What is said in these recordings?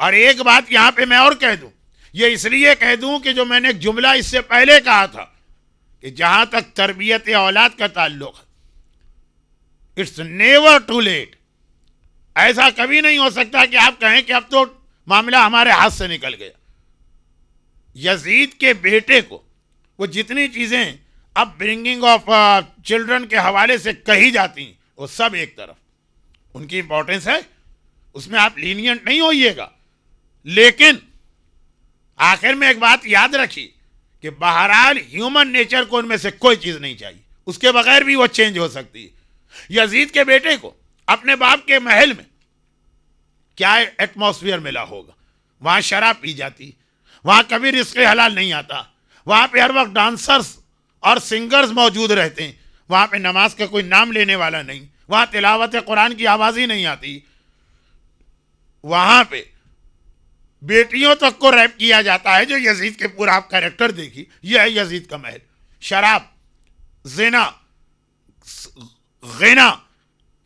और एक बात यहां पे मैं और कह दूं, ये इसलिए कह दूं कि जो मैंने एक जुमला इससे पहले कहा था कि जहां तक तरबियत औलाद का ताल्लुक है, इट्स नेवर टू लेट। ऐसा कभी नहीं हो सकता कि आप कहें कि अब तो मामला हमारे हाथ से निकल गया। यजीद के बेटे को वो जितनी चीजें अब ब्रिंगिंग ऑफ चिल्ड्रन के हवाले से कही जाती हैं, वो सब एक तरफ, उनकी इंपॉर्टेंस है, उसमें आप लीनियंट नहीं होइएगा। लेकिन आखिर में एक बात याद रखिए कि बहरहाल ह्यूमन नेचर को उनमें से कोई चीज नहीं चाहिए, उसके बगैर भी वो चेंज हो सकती है। यजीद के बेटे को अपने बाप के महल में क्या एटमॉस्फेयर मिला होगा, वहां शराब पी जाती, वहां कभी रिस्क हलाल नहीं आता, वहां पे हर वक्त डांसर्स और सिंगर्स मौजूद रहते हैं, वहां पे नमाज का कोई नाम लेने वाला नहीं, वहां तिलावत कुरान की आवाज ही नहीं आती, वहां पे बेटियों तक को रैप किया जाता है। जो यजीद के पूरा आप कैरेक्टर देखिए, यह है यजीद का महल। शराब, जिना, गिना,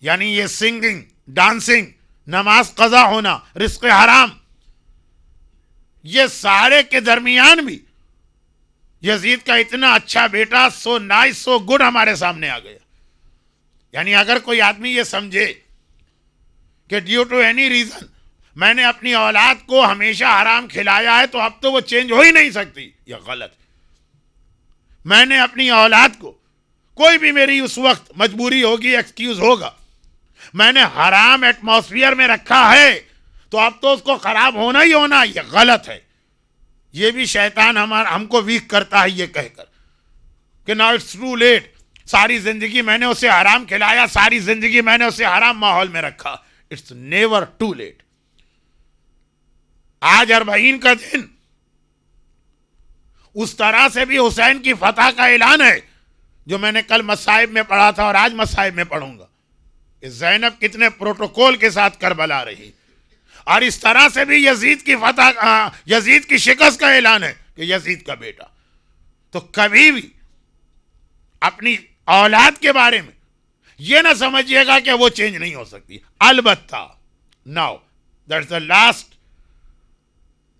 यानी ये सिंगिंग, डांसिंग, नमाज कज़ा होना, रिस्क हराम, ये सारे के दरमियान भी यजीद का इतना अच्छा बेटा, सो नाइस, सो गुड हमारे सामने आ गया। यानी अगर कोई आदमी ये समझे कि ड्यू टू एनी रीजन मैंने अपनी औलाद को हमेशा हराम खिलाया है तो अब तो वो चेंज हो ही नहीं सकती, यह गलत। मैंने अपनी औलाद को, कोई भी मेरी उस वक्त मजबूरी होगी, एक्सक्यूज होगा, मैंने हराम एटमॉस्फेयर में रखा है तो अब तो उसको खराब होना ही होना, यह गलत है। यह भी शैतान हमको वीक करता है ये कहकर कि नाउ इट्स टू लेट, सारी जिंदगी मैंने उसे हराम खिलाया, सारी जिंदगी मैंने उसे हराम माहौल में रखा। It's never too late. आज अरबईन का दिन, उस तरह से भी हुसैन की फतह का ऐलान है जो मैंने कल मसाइब में पढ़ा था और आज मसाइब में पढ़ूंगा कि ज़ैनब कितने प्रोटोकॉल के साथ करबला रही, और इस तरह से भी यजीद की फतह, यजीद की शिकस्त का ऐलान है कि यजीद का बेटा। तो कभी भी अपनी औलाद के बारे में यह ना समझिएगा कि वो चेंज नहीं हो सकती। अलबत्ता now that's the last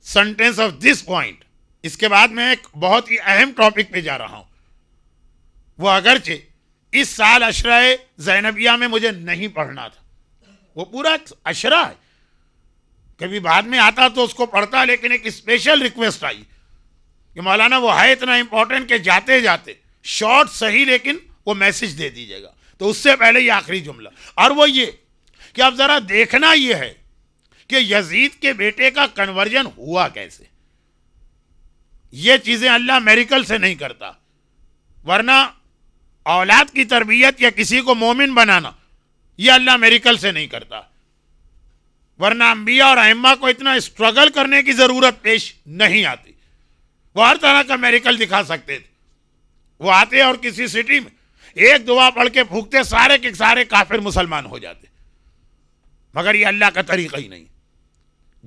sentence of this point. इसके बाद मैं एक बहुत ही अहम टॉपिक पे जा रहा हूं। वो अगरचे इस साल अशरा ज़ैनबिया में मुझे नहीं पढ़ना था, वो पूरा अशरा है, कभी बाद में आता तो उसको पढ़ता, लेकिन एक स्पेशल रिक्वेस्ट आई कि मौलाना वो है इतना इंपॉर्टेंट कि जाते जाते शॉर्ट सही लेकिन वो मैसेज दे दीजिएगा। तो उससे पहले ये आखिरी जुमला, और वो ये कि अब जरा देखना ये है कि यजीद के बेटे का कन्वर्जन हुआ कैसे। ये चीजें अल्लाह मेरिकल से नहीं करता, वरना औलाद की तरबियत या किसी को मोमिन बनाना ये अल्लाह मेरिकल से नहीं करता, वरना अंबिया और अइम्मा को इतना स्ट्रगल करने की जरूरत पेश नहीं आती। वो हर तरह का मेरिकल दिखा सकते थे, वो आते और किसी सिटी में एक दुआ पढ़ के फूकते, सारे के सारे काफिर मुसलमान हो जाते। मगर ये अल्लाह का तरीका ही नहीं।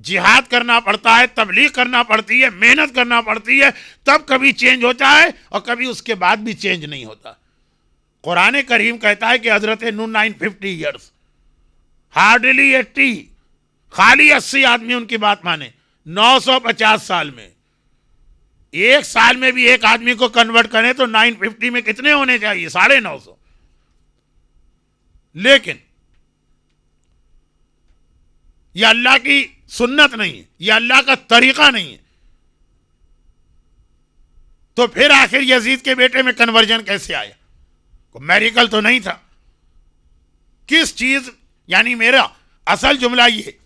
जिहाद करना पड़ता है, तबलीग करना पड़ती है, मेहनत करना पड़ती है, तब कभी चेंज होता है और कभी उसके बाद भी चेंज नहीं होता। कुरान करीम कहता है कि हजरत नूह 950 ईयर्स, हार्डली 80, खाली 80 आदमी उनकी बात माने। 950 साल में, एक साल में भी एक आदमी को कन्वर्ट करें तो 950 में कितने होने चाहिए? 950। लेकिन यह अल्लाह की सुन्नत नहीं है, यह अल्लाह का तरीका नहीं है। तो फिर आखिर यजीद के बेटे में कन्वर्जन कैसे आया? कोई मेरिकल तो नहीं था। किस चीज, यानी मेरा असल जुमला ये,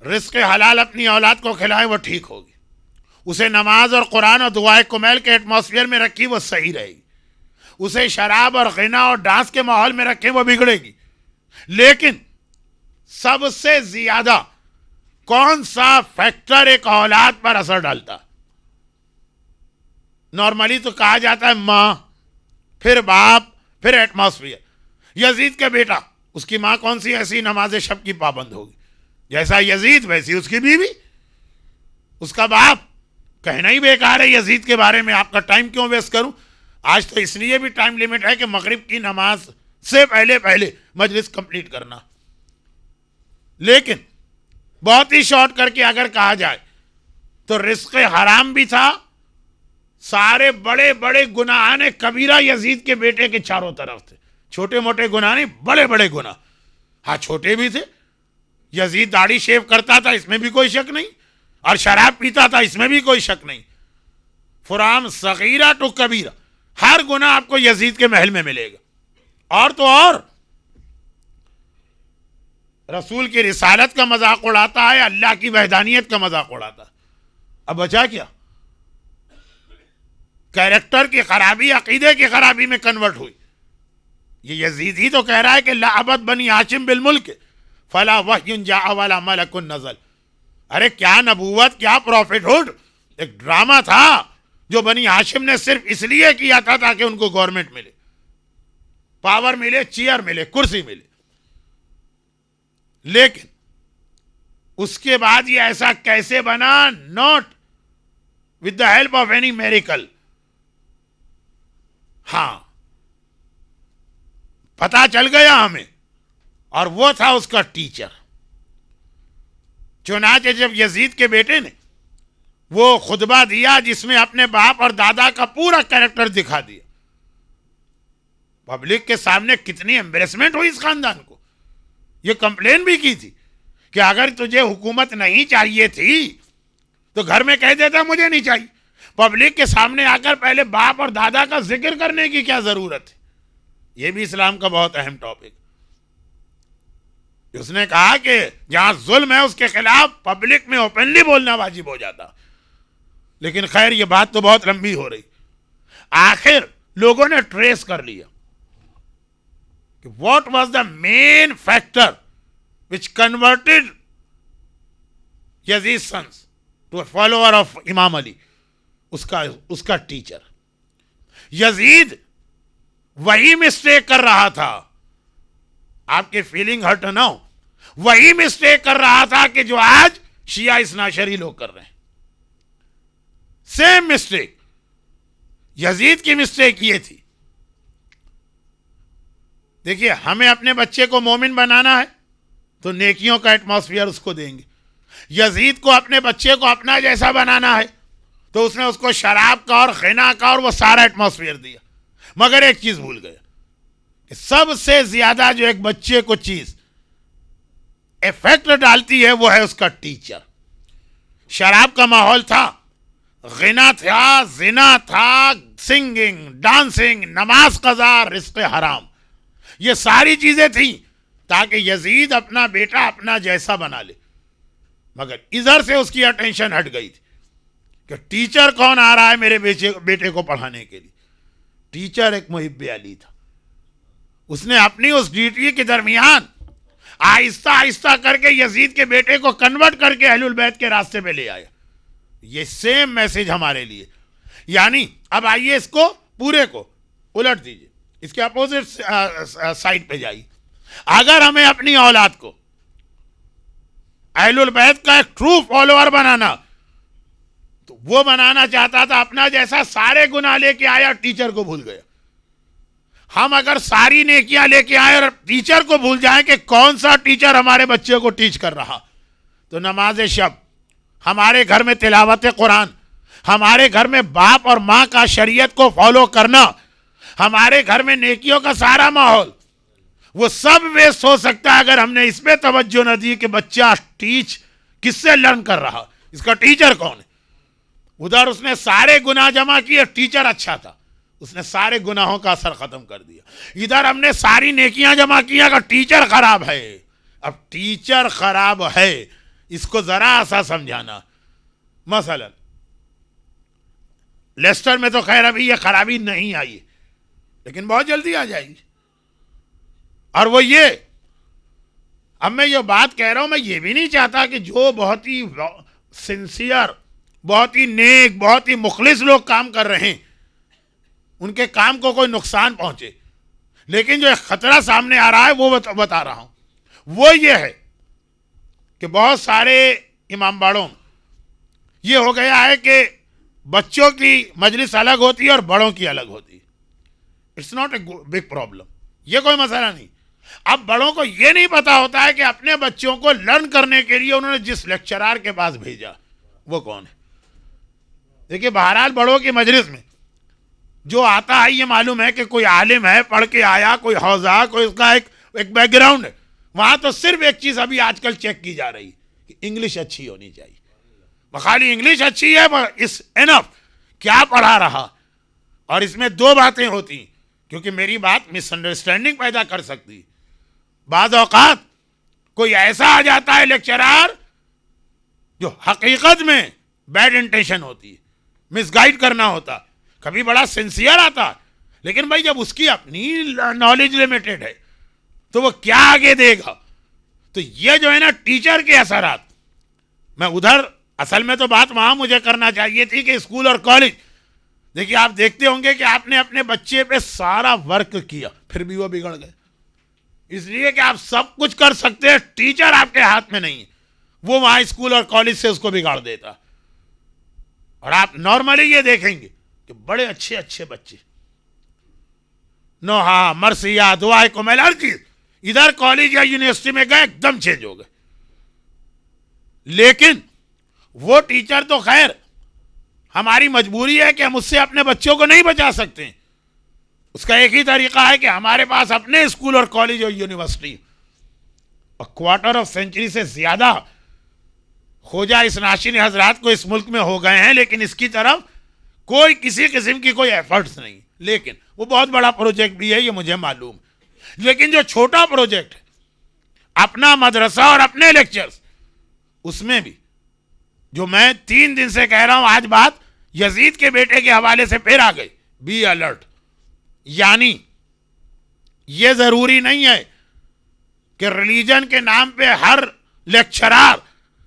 रिस्क हलाल अपनी औलाद को खिलाए वो ठीक होगी, उसे नमाज और कुरान और दुआए कुमैल के एटमॉस्फेयर में रखी वो सही रहेगी, उसे शराब और गिना और डांस के माहौल में रखें वो बिगड़ेगी। लेकिन सबसे ज्यादा कौन सा फैक्टर एक औलाद पर असर डालता? नॉर्मली तो कहा जाता है मां, फिर बाप, फिर एटमॉस्फेयर। यजीद का बेटा, उसकी मां कौन सी ऐसी नमाज शब की पाबंद होगी? जैसा यजीद वैसी उसकी बीवी, उसका बाप। कहना ही बेकार है यजीद के बारे में, आपका टाइम क्यों वेस्ट करूं। आज तो इसलिए भी टाइम लिमिट है कि मगरिब की नमाज से पहले पहले मजलिस कंप्लीट करना। लेकिन बहुत ही शॉर्ट करके अगर कहा जाए तो रिस्क हराम भी था, सारे बड़े बड़े गुनाह ने कबीरा यजीद के बेटे के चारों तरफ थे। छोटे मोटे गुनाह नहीं, बड़े बड़े गुनाह। हाँ, छोटे भी थे। यजीद दाढ़ी शेव करता था, इसमें भी कोई शक नहीं, और शराब पीता था, इसमें भी कोई शक नहीं। फुराम सगीरा टू कबीरा, हर गुनाह आपको यजीद के महल में मिलेगा। और तो और रसूल की रिसालत का मजाक उड़ाता है, अल्लाह की वहदानियत का मजाक उड़ाता है। अब बचा क्या? कैरेक्टर की खराबी अकीदे की खराबी में कन्वर्ट हुई। ये यजीद ही तो कह रहा है कि लाअबद बनी हाशिम बिल मुल्क फला वह्युन जाअ वला मलकुन नज़ल। अरे क्या नबूवत, क्या प्रॉफिटहुड, एक ड्रामा था जो बनी हाशिम ने सिर्फ इसलिए किया था ताकि उनको गवर्नमेंट मिले, पावर मिले, चेयर मिले, कुर्सी मिले। लेकिन उसके बाद ये ऐसा कैसे बना? Not with the help of any miracle. हां, पता चल गया हमें, और वो था उसका टीचर। चुनाचे जब यजीद के बेटे ने वो खुतबा दिया जिसमें अपने बाप और दादा का पूरा कैरेक्टर दिखा दिया, पब्लिक के सामने कितनी एम्बेरसमेंट हुई इस खानदान को। ये कंप्लेन भी की थी कि अगर तुझे हुकूमत नहीं चाहिए थी तो घर में कह देता मुझे नहीं चाहिए। पब्लिक के सामने आकर पहले बाप और दादा का जिक्र करने की क्या जरूरत है? यह भी इस्लाम का बहुत अहम टॉपिक। उसने कहा कि जहां जुल्म है उसके खिलाफ पब्लिक में ओपनली बोलना वाजिब हो जाता। लेकिन खैर, यह बात तो बहुत लंबी हो रही। आखिर लोगों ने ट्रेस कर लिया कि what was the main factor which converted Yazid sons to a follower of Imam Ali. उसका टीचर। यजीद वही मिस्टेक कर रहा था, आपके फीलिंग हर्ट ना हो, वही मिस्टेक कर रहा था कि जो आज शिया इस्नाशरी लोग कर रहे हैं। Same mistake. यजीद की मिस्टेक ये थी। देखिए, हमें अपने बच्चे को मोमिन बनाना है तो नेकियों का एटमॉस्फेयर उसको देंगे। यजीद को अपने बच्चे को अपना जैसा बनाना है तो उसने उसको शराब का और खिना का और वो सारा एटमॉस्फेयर दिया। मगर एक चीज भूल गया कि सबसे ज्यादा जो एक बच्चे को चीज इफेक्ट डालती है वो है उसका टीचर। शराब का माहौल था, गिना था, जिना था, सिंगिंग, डांसिंग, नमाज कज़ा, रिस्क हराम, ये सारी चीजें थी ताकि यजीद अपना बेटा अपना जैसा बना ले। मगर इधर से उसकी अटेंशन हट गई थी कि टीचर कौन आ रहा है मेरे बेटे को पढ़ाने के लिए। टीचर एक मुहिब्बे अली था। उसने अपनी उस ड्यूटी के दरमियान आहिस्ता आहिस्ता करके यजीद के बेटे को कन्वर्ट करके अहलुल बैत के रास्ते पे ले आया। ये सेम मैसेज हमारे लिए। यानी अब आइए इसको पूरे को उलट दीजिए, इसके अपोजिट साइड पे जाइए। अगर हमें अपनी औलाद को अहलुल बैत का एक ट्रू फॉलोअर बनाना, तो वो बनाना चाहता था अपना जैसा, सारे गुनाह लेके आया, टीचर को भूल गया। हम अगर सारी नेकियां लेके आए और टीचर को भूल जाएं कि कौन सा टीचर हमारे बच्चे को टीच कर रहा, तो नमाज शब, हमारे घर में तिलावत कुरान, हमारे घर में बाप और मां का शरीयत को फॉलो करना, हमारे घर में नेकियों का सारा माहौल, वो सब वेस्ट हो सकता है अगर हमने इस पे तवज्जो न दी कि बच्चा टीच किससे लर्न कर रहा, इसका टीचर कौन है। उधर उसने सारे गुनाह जमा किए, टीचर अच्छा था, उसने सारे गुनाहों का असर खत्म कर दिया। इधर हमने सारी नेकियां जमा किया का टीचर खराब है। अब टीचर खराब है, इसको जरा सा समझाना। मसलन लेस्टर में तो खैर अभी यह खराबी नहीं आई, लेकिन बहुत जल्दी आ जाएगी। और वो ये, अब मैं ये बात कह रहा हूं, मैं ये भी नहीं चाहता कि जो बहुत ही सिंसियर, बहुत ही नेक, बहुत ही मुखलिस लोग काम कर रहे हैं उनके काम को कोई नुकसान पहुंचे। लेकिन जो एक खतरा सामने आ रहा है वो बता रहा हूं। वो ये है कि बहुत सारे इमाम बाड़ों में ये हो गया है कि बच्चों की मजलिस अलग होती है और बड़ों की अलग होती है। It's not a big problem, ये कोई मसला नहीं। अब बड़ों को यह नहीं पता होता है कि अपने बच्चों को लर्न करने के लिए उन्होंने जिस लेक्चरर के पास भेजा वो कौन है। देखिए, बहरहाल बड़ों की मजलिस में जो आता है ये मालूम है कि कोई आलिम है, पढ़ के आया, कोई हौजा, कोई उसका एक बैकग्राउंड है। वहां तो सिर्फ एक चीज अभी आजकल चेक की जा रही कि इंग्लिश अच्छी होनी चाहिए। खाली इंग्लिश अच्छी है इस एनफ, क्या पढ़ा रहा। और इसमें दो बातें होती, क्योंकि मेरी बात मिसअंडरस्टैंडिंग पैदा कर सकती। बाज़ औकात कोई ऐसा आ जाता है लेक्चरर जो हकीकत में बैड इंटेंशन होती है, मिसगाइड करना होता। कभी बड़ा सिंसियर आता, लेकिन भाई जब उसकी अपनी नॉलेज लिमिटेड है तो वो क्या आगे देगा। तो ये जो है ना टीचर के असरात, मैं उधर असल में तो बात वहां मुझे करना चाहिए थी कि स्कूल और कॉलेज। देखिए, आप देखते होंगे कि आपने अपने बच्चे पे सारा वर्क किया, फिर भी वो बिगड़ गए। इसलिए कि आप सब कुछ कर सकते हैं, टीचर आपके हाथ में नहीं है, वो वहां स्कूल और कॉलेज से उसको बिगाड़ देता। और आप नॉर्मली ये देखेंगे कि बड़े अच्छे अच्छे बच्चे, नोहा, मरसिया, दुआए कुमैल, हर चीज इधर कॉलेज या यूनिवर्सिटी में गए एकदम चेंज हो गए। लेकिन वो टीचर तो खैर, हमारी मजबूरी है कि हम उससे अपने बच्चों को नहीं बचा सकते। उसका एक ही तरीका है कि हमारे पास अपने स्कूल और कॉलेज और यूनिवर्सिटी, और क्वार्टर ऑफ सेंचुरी से ज्यादा खोजा इस नाशिन हजरात को इस मुल्क में हो गए हैं, लेकिन इसकी तरफ कोई किसी किस्म की कोई एफर्ट्स नहीं। लेकिन वो बहुत बड़ा प्रोजेक्ट भी है, ये मुझे मालूम। लेकिन जो छोटा प्रोजेक्ट है, अपना मदरसा और अपने लेक्चर्स, उसमें भी जो मैं 3 दिन से कह रहा हूं, आज बात यजीद के बेटे के हवाले से फिर आ गई। बी अलर्ट, यानी यह जरूरी नहीं है कि रिलीजन के नाम पे हर लेक्चरर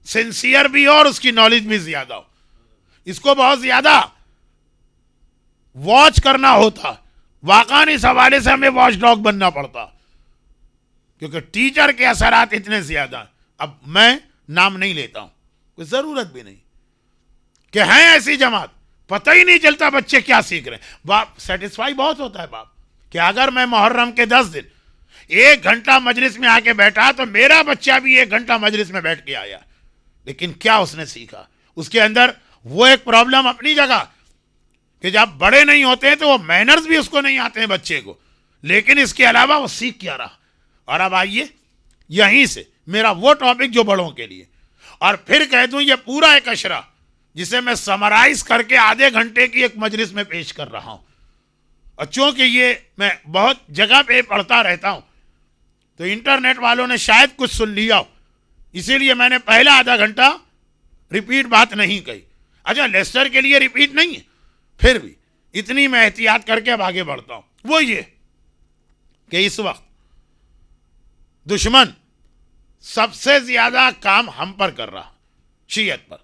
सिंसियर भी हो और उसकी नॉलेज भी ज्यादा हो। इसको बहुत ज्यादा वॉच करना होता। वाकई इस हवाले से हमें वॉच डॉग बनना पड़ता, क्योंकि टीचर के असरात इतने ज्यादा। अब मैं नाम नहीं लेता हूं, कोई जरूरत भी नहीं कि हैं ऐसी जमात, पता ही नहीं चलता बच्चे क्या सीख रहे हैं। बाप सेटिस्फाई बहुत होता है बाप कि अगर मैं मुहर्रम के 10 दिन 1 घंटा मजलिस में आके बैठा तो मेरा बच्चा भी 1 घंटा मजलिस में बैठ के आया। लेकिन क्या उसने सीखा? उसके अंदर वो एक प्रॉब्लम अपनी जगह कि जब बड़े नहीं होते हैं तो वो मैनर्स भी उसको नहीं आते हैं बच्चे को, लेकिन इसके अलावा वो सीख क्या रहा। और अब आइए यहीं से मेरा वो टॉपिक जो बड़ों के लिए, और फिर कह दूं ये पूरा एक अशरा जिसे मैं समराइज करके आधे घंटे की एक मजलिस में पेश कर रहा हूं। और चूंकि ये मैं बहुत जगह पे पढ़ता रहता हूं तो इंटरनेट वालों ने शायद कुछ सुन लिया हो, इसीलिए मैंने पहला आधा घंटा रिपीट बात नहीं कही। अच्छा, लेस्टर के लिए रिपीट नहीं है, फिर भी इतनी मैं एहतियात करके अब आगे बढ़ता हूं। वो ये कि इस वक्त दुश्मन सबसे ज्यादा काम हम पर कर रहा, शियत पर।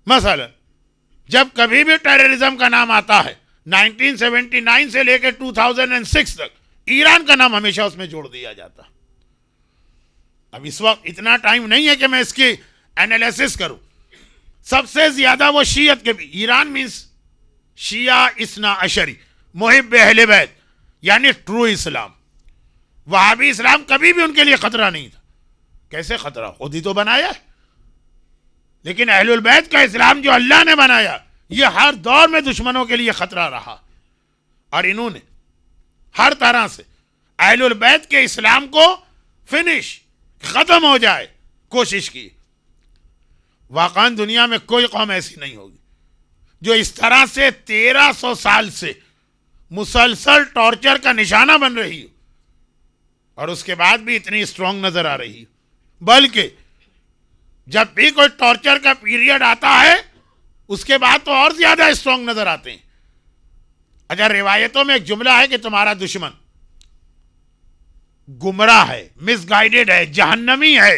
मसलन जब कभी भी टेररिज्म का नाम आता है, 1979 से लेकर 2006 तक ईरान का नाम हमेशा उसमें जोड़ दिया जाता। अब इस वक्त इतना टाइम नहीं है कि मैं इसकी एनालिसिस करूं। सबसे ज्यादा वो शियत के भी, ईरान मीन्स शिया इस्ना अशरी, मुहिब अहले बैत, यानी ट्रू इस्लाम। वहाबी इस्लाम कभी भी उनके लिए खतरा नहीं था। कैसे खतरा? खुद ही तो बनाया। लेकिन अहलुल बैत का इस्लाम जो अल्लाह ने बनाया, यह हर दौर में दुश्मनों के लिए खतरा रहा। और इन्होंने हर तरह से अहलुल बैत के इस्लाम को फिनिश, खत्म हो जाए, कोशिश की। वाकई दुनिया में कोई कौम ऐसी नहीं होगी जो इस तरह से 1300 साल से मुसलसल टॉर्चर का निशाना बन रही हो और उसके बाद भी इतनी स्ट्रांग नजर आ रही हो। बल्कि जब भी कोई टॉर्चर का पीरियड आता है उसके बाद तो और ज्यादा स्ट्रांग नजर आते हैं। अच्छा, रिवायतों में एक जुमला है कि तुम्हारा दुश्मन गुमराह है, मिसगाइडेड है, जहन्नमी है,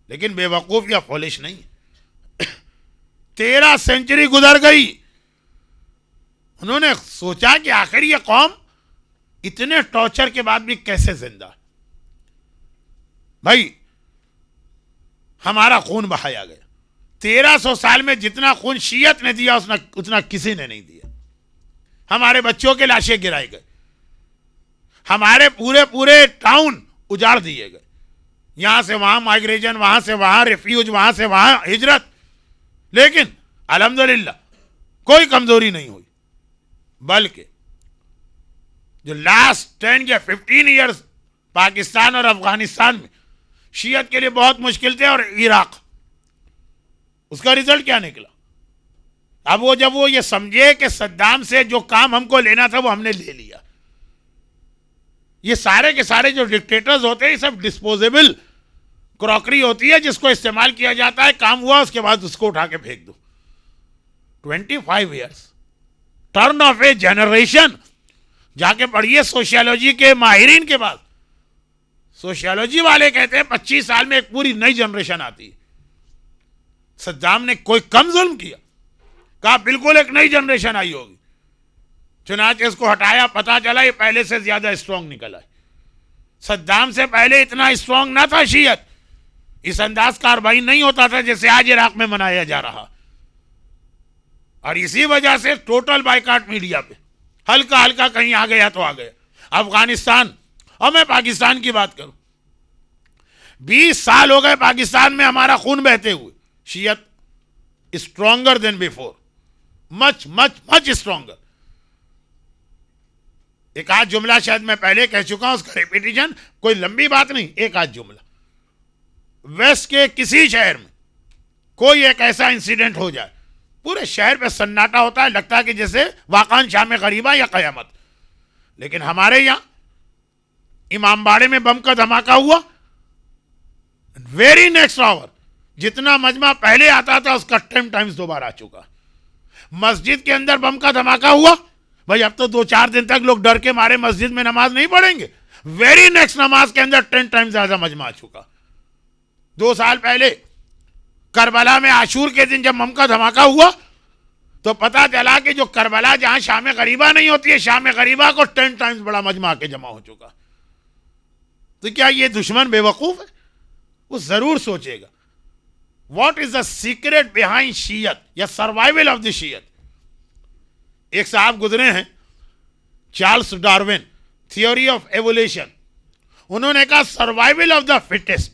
लेकिन बेवकूफ या फॉलिश नहीं। 13 सेंचुरी गुजर गई, उन्होंने सोचा कि आखिर ये कौम इतने टॉर्चर के बाद भी कैसे जिंदा। भाई, हमारा खून बहाया गया। 1300 साल में जितना खून शियत ने दिया उतना किसी ने नहीं दिया। हमारे बच्चों के लाशें गिराए गए, हमारे पूरे पूरे टाउन उजाड़ दिए गए, यहां से वहां माइग्रेशन, वहां से वहां रेफ्यूज, वहां से वहां हिजरत, लेकिन अल्हम्दुलिल्लाह कोई कमजोरी नहीं हुई, बल्कि जो लास्ट 10 या 15 ईयर्स पाकिस्तान और अफगानिस्तान में शियत के लिए बहुत मुश्किल थे, और इराक, उसका रिजल्ट क्या निकला? अब वो जब वो ये समझे कि सद्दाम से जो काम हमको लेना था वो हमने ले लिया। ये सारे के सारे जो डिक्टेटर्स होते हैं ये सब डिस्पोजेबल क्रॉकरी होती है जिसको इस्तेमाल किया जाता है, काम हुआ उसके बाद उसको उठा के फेंक दो। 25 ईयर्स, टर्न ऑफ ए जनरेशन। जाके पढ़िए सोशियोलॉजी के माहिरीन के पास, सोशियोलॉजी वाले कहते हैं 25 साल में एक पूरी नई जनरेशन आती है। सद्दाम ने कोई कम जुल्म किया? कहा बिल्कुल एक नई जनरेशन आई होगी। चुनांचे इसको हटाया, पता चला ये पहले से ज्यादा स्ट्रांग निकला है। सद्दाम से पहले इतना स्ट्रांग ना था शियत, इस अंदाज कार्रवाई नहीं होता था जैसे आज इराक में मनाया जा रहा, और इसी वजह से टोटल बाइकाट मीडिया पे, हल्का हल्का कहीं आ गया तो आ गया। अफगानिस्तान, और मैं पाकिस्तान की बात करूं, 20 साल हो गए पाकिस्तान में हमारा खून बहते हुए। शियत stronger than before, much much much stronger. एक आध जुमला शायद मैं पहले कह चुका हूं, उसका रिपीटिशन, कोई लंबी बात नहीं, एक आध जुमला। वेस्ट के किसी शहर में कोई एक ऐसा इंसिडेंट हो जाए, पूरे शहर पे सन्नाटा होता है, लगता है कि जैसे वाकई शाम गरीबा या कयामत। लेकिन हमारे यहां इमामबाड़े में बम का धमाका हुआ, वेरी नेक्स्ट आवर जितना मजमा पहले आता था उसका 10 टाइम्स दोबारा आ चुका। मस्जिद के अंदर बम का धमाका हुआ, भाई अब तो 2-4 दिन तक लोग डर के मारे मस्जिद में नमाज नहीं पढ़ेंगे, वेरी नेक्स्ट नमाज के अंदर 10 टाइम्स ज्यादा मजमा आ चुका। 2 साल पहले करबला में आशूर के दिन जब बम का धमाका हुआ तो पता चला कि जो करबला जहां शाम गरीबा नहीं होती है, शाम गरीबा को 10 टाइम्स बड़ा मजमा के जमा हो चुका। तो क्या ये दुश्मन बेवकूफ है? वो जरूर सोचेगा what is the secret behind शियत या सर्वाइवल ऑफ द शियत। एक साहब गुजरे हैं, Charles Darwin, theory of evolution. उन्होंने कहा सर्वाइवल ऑफ द फिटेस्ट,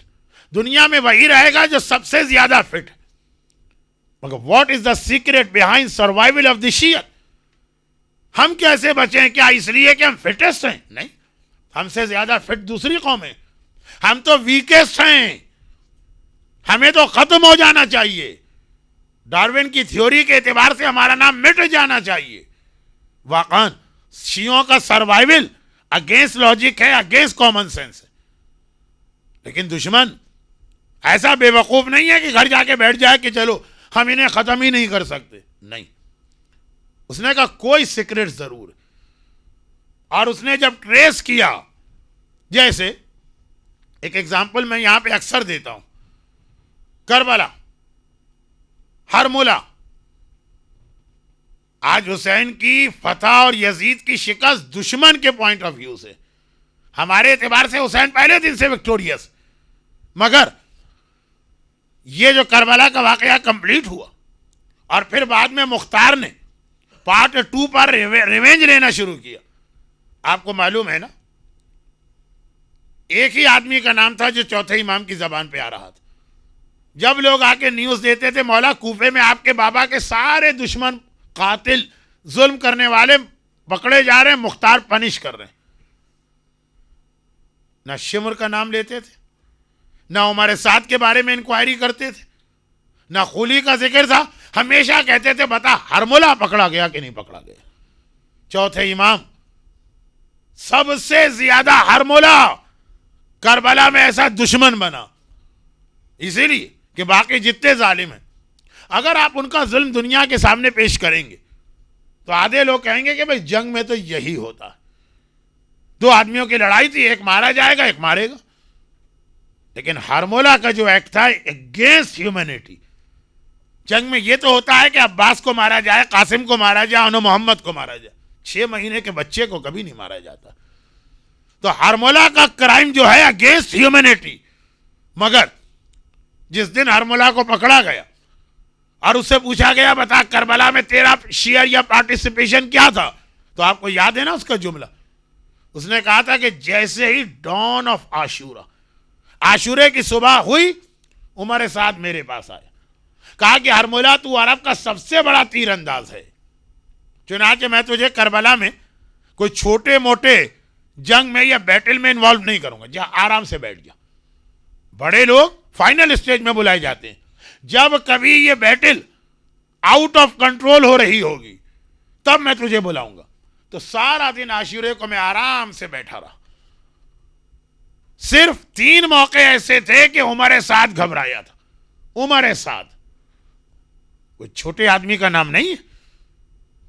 दुनिया में वही रहेगा जो सबसे ज्यादा फिट। मगर what is the secret behind survival of the शियत? हम कैसे बचे? क्या इसलिए कि हम फिटेस्ट हैं? नहीं, हमसे ज्यादा फिट दूसरी कौम है, हम तो वीकेस्ट हैं, हमें तो खत्म हो जाना चाहिए। डार्विन की थ्योरी के एतबार से हमारा नाम मिट जाना चाहिए। वाकन शियों का सर्वाइवल अगेंस्ट लॉजिक है, अगेंस्ट कॉमन सेंस है। लेकिन दुश्मन ऐसा बेवकूफ नहीं है कि घर जाके बैठ जाए कि चलो हम इन्हें खत्म ही नहीं कर सकते। नहीं, उसने कहा कोई सीक्रेट जरूर है। और उसने जब ट्रेस किया, जैसे एक एग्जाम्पल मैं यहां पे अक्सर देता हूं, करबला, हरमुला, आज हुसैन की फतह और यजीद की शिकस्त दुश्मन के पॉइंट ऑफ व्यू से, हमारे एतबार से हुसैन पहले दिन से विक्टोरियस। मगर ये जो करबला का वाकया कंप्लीट हुआ और फिर बाद में मुख्तार ने पार्ट 2 पर रिवेंज लेना शुरू किया। आपको मालूम है ना, एक ही आदमी का नाम था जो चौथे इमाम की जबान पे आ रहा था। जब लोग आके न्यूज देते थे मौला कूफे में आपके बाबा के सारे दुश्मन, कातिल, जुल्म करने वाले पकड़े जा रहे हैं, मुख्तार पनिश कर रहे हैं, ना शिमर का नाम लेते थे, ना उमर साद के बारे में इंक्वायरी करते थे, ना खुली का जिक्र था। हमेशा कहते थे बता हरमुला पकड़ा गया कि नहीं पकड़ा गया। चौथे इमाम सबसे ज्यादा हरमुला करबला में ऐसा दुश्मन बना, इसीलिए कि बाकी जितने जालिम हैं अगर आप उनका जुल्म दुनिया के सामने पेश करेंगे तो आधे लोग कहेंगे कि भाई जंग में तो यही होता है, 2 आदमियों की लड़ाई थी, एक मारा जाएगा एक मारेगा। लेकिन हरमुला का जो एक्ट था अगेंस्ट ह्यूमैनिटी, जंग में यह तो होता है कि अब्बास को मारा जाए, कासिम को मारा जाए, उन्होंने मोहम्मद को मारा जाए, 6 महीने के बच्चे को कभी नहीं मारा जाता। तो हरमुला का क्राइम जो है अगेंस्ट ह्यूमैनिटी। मगर जिस दिन हरमुला को पकड़ा गया और उससे पूछा गया बता करबला में तेरा शेयर या पार्टिसिपेशन क्या था, तो आपको याद है ना उसका जुमला, उसने कहा था कि जैसे ही डॉन ऑफ आशूरा, आशूरे की सुबह हुई, उमर साद मेरे पास आया, कहा कि हरमुला तू अरब का सबसे बड़ा तीरंदाज है, चुनाचे मैं तुझे करबला में कोई छोटे मोटे जंग में या बैटल में इन्वॉल्व नहीं करूंगा, जहां आराम से बैठ जा। बड़े लोग फाइनल स्टेज में बुलाए जाते हैं, जब कभी ये बैटल आउट ऑफ कंट्रोल हो रही होगी तब मैं तुझे बुलाऊंगा। तो सारा दिन आशूरे को मैं आराम से बैठा रहा। सिर्फ 3 मौके ऐसे थे कि उमर साद घबराया था। उमर साद कोई छोटे आदमी का नाम नहीं है,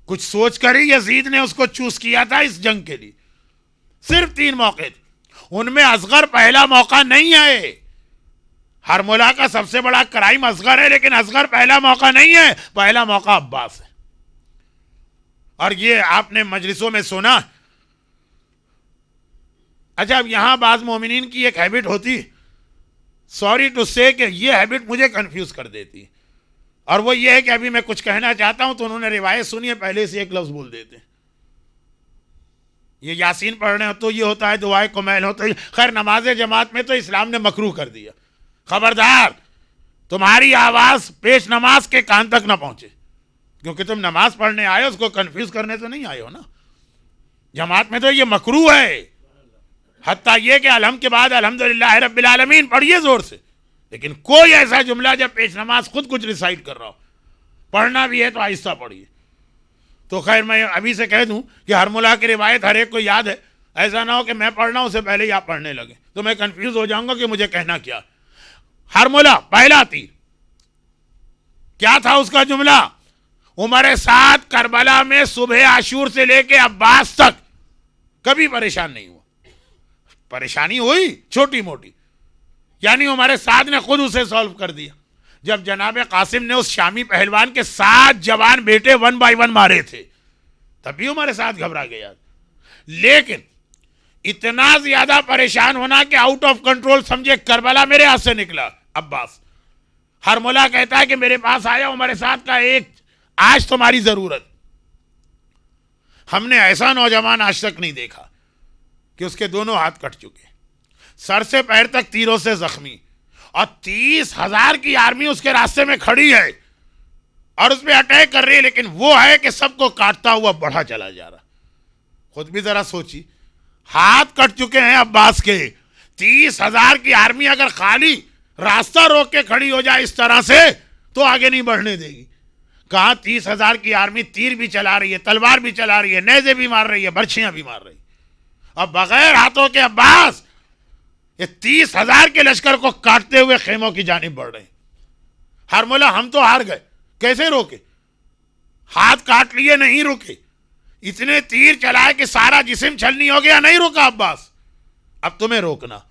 कुछ सोच कर ही यजीद ने उसको चूज किया था इस जंग के लिए। सिर्फ 3 मौके थे, उनमें असगर पहला मौका नहीं है। हरमुला का सबसे बड़ा क्राइम असगर है, लेकिन असगर पहला मौका नहीं है, पहला मौका अब्बास है। और ये आपने मजलिसों में सुना। अच्छा, अब यहां बाज मोमिनीन की एक हैबिट होती, सॉरी टू से कि ये हैबिट मुझे कंफ्यूज कर देती, और वो ये है कि अभी मैं कुछ कहना चाहता हूं तो उन्होंने रिवायत सुनी है, पहले से एक लफ्ज बोल देते हैं। ये यासीन पढ़ने हो तो ये होता है, दुआए कुमैल हो तो, खैर नमाज जमात में तो इस्लाम ने मकरूह कर दिया। खबरदार तुम्हारी आवाज पेश नमाज के कान तक ना पहुंचे, क्योंकि तुम नमाज पढ़ने आए हो, उसको कंफ्यूज करने तो नहीं आए हो ना। जमात में तो ये मकरूह है, हत्ता ये कि अलहम के बाद अल्हम्दुलिल्लाह रब्बिल आलमीन पढ़िए जोर से, लेकिन कोई ऐसा जुमला जब पेश नमाज खुद कुछ रिसाइट कर रहा हो, पढ़ना भी है तो आहिस्ता पढ़िए। तो खैर मैं अभी से कह दूं कि हरमुला की रिवायत हर एक को याद है, ऐसा ना हो कि मैं पढ़ना उससे पहले ही आप पढ़ने लगे तो मैं कंफ्यूज हो जाऊंगा कि मुझे कहना क्या। हरमुला पहला तीर, क्या था उसका जुमला? उमर साद करबला में सुबह आशूर से लेके अब्बास तक कभी परेशान नहीं हुआ। परेशानी हुई छोटी मोटी, यानी उमर साद ने खुद उसे सॉल्व कर दिया। जब जनाब कासिम ने उस शामी पहलवान के 7 जवान बेटे 1 बाय 1 मारे थे, तब भी उमर साद घबरा गया। लेकिन इतना ज्यादा परेशान होना कि आउट ऑफ कंट्रोल समझे करबला मेरे हाथ से निकला। अब्बास हरमुला कहता है कि मेरे पास आया उमर साद का, एक आज तुम्हारी जरूरत। हमने ऐसा नौजवान आज तक नहीं देखा कि उसके दोनों हाथ कट चुके, सर से पैर तक तीरों से जख्मी, और 30,000 की आर्मी उसके रास्ते में खड़ी है और उस पर अटैक कर रही है, लेकिन वो है कि सबको काटता हुआ बढ़ा चला जा रहा। खुद भी जरा सोची, हाथ कट चुके हैं अब्बास के, 30,000 की आर्मी अगर खाली रास्ता रोक के खड़ी हो जाए इस तरह से तो आगे नहीं बढ़ने देगी। कहां 30,000 की आर्मी तीर भी चला रही है, तलवार भी चला रही है, नेज़े भी मार रही है, बर्छियां भी मार रही है, और बगैर हाथों के अब्बास ये 30,000 के लश्कर को काटते हुए खेमों की जानिब बढ़ रहे हैं। हरमुला हम तो हार गए, कैसे रोके? हाथ काट लिए, नहीं रुके, इतने तीर चलाए कि सारा जिस्म छलनी हो गया, नहीं रुका अब्बास। अब तुम्हें रोकना।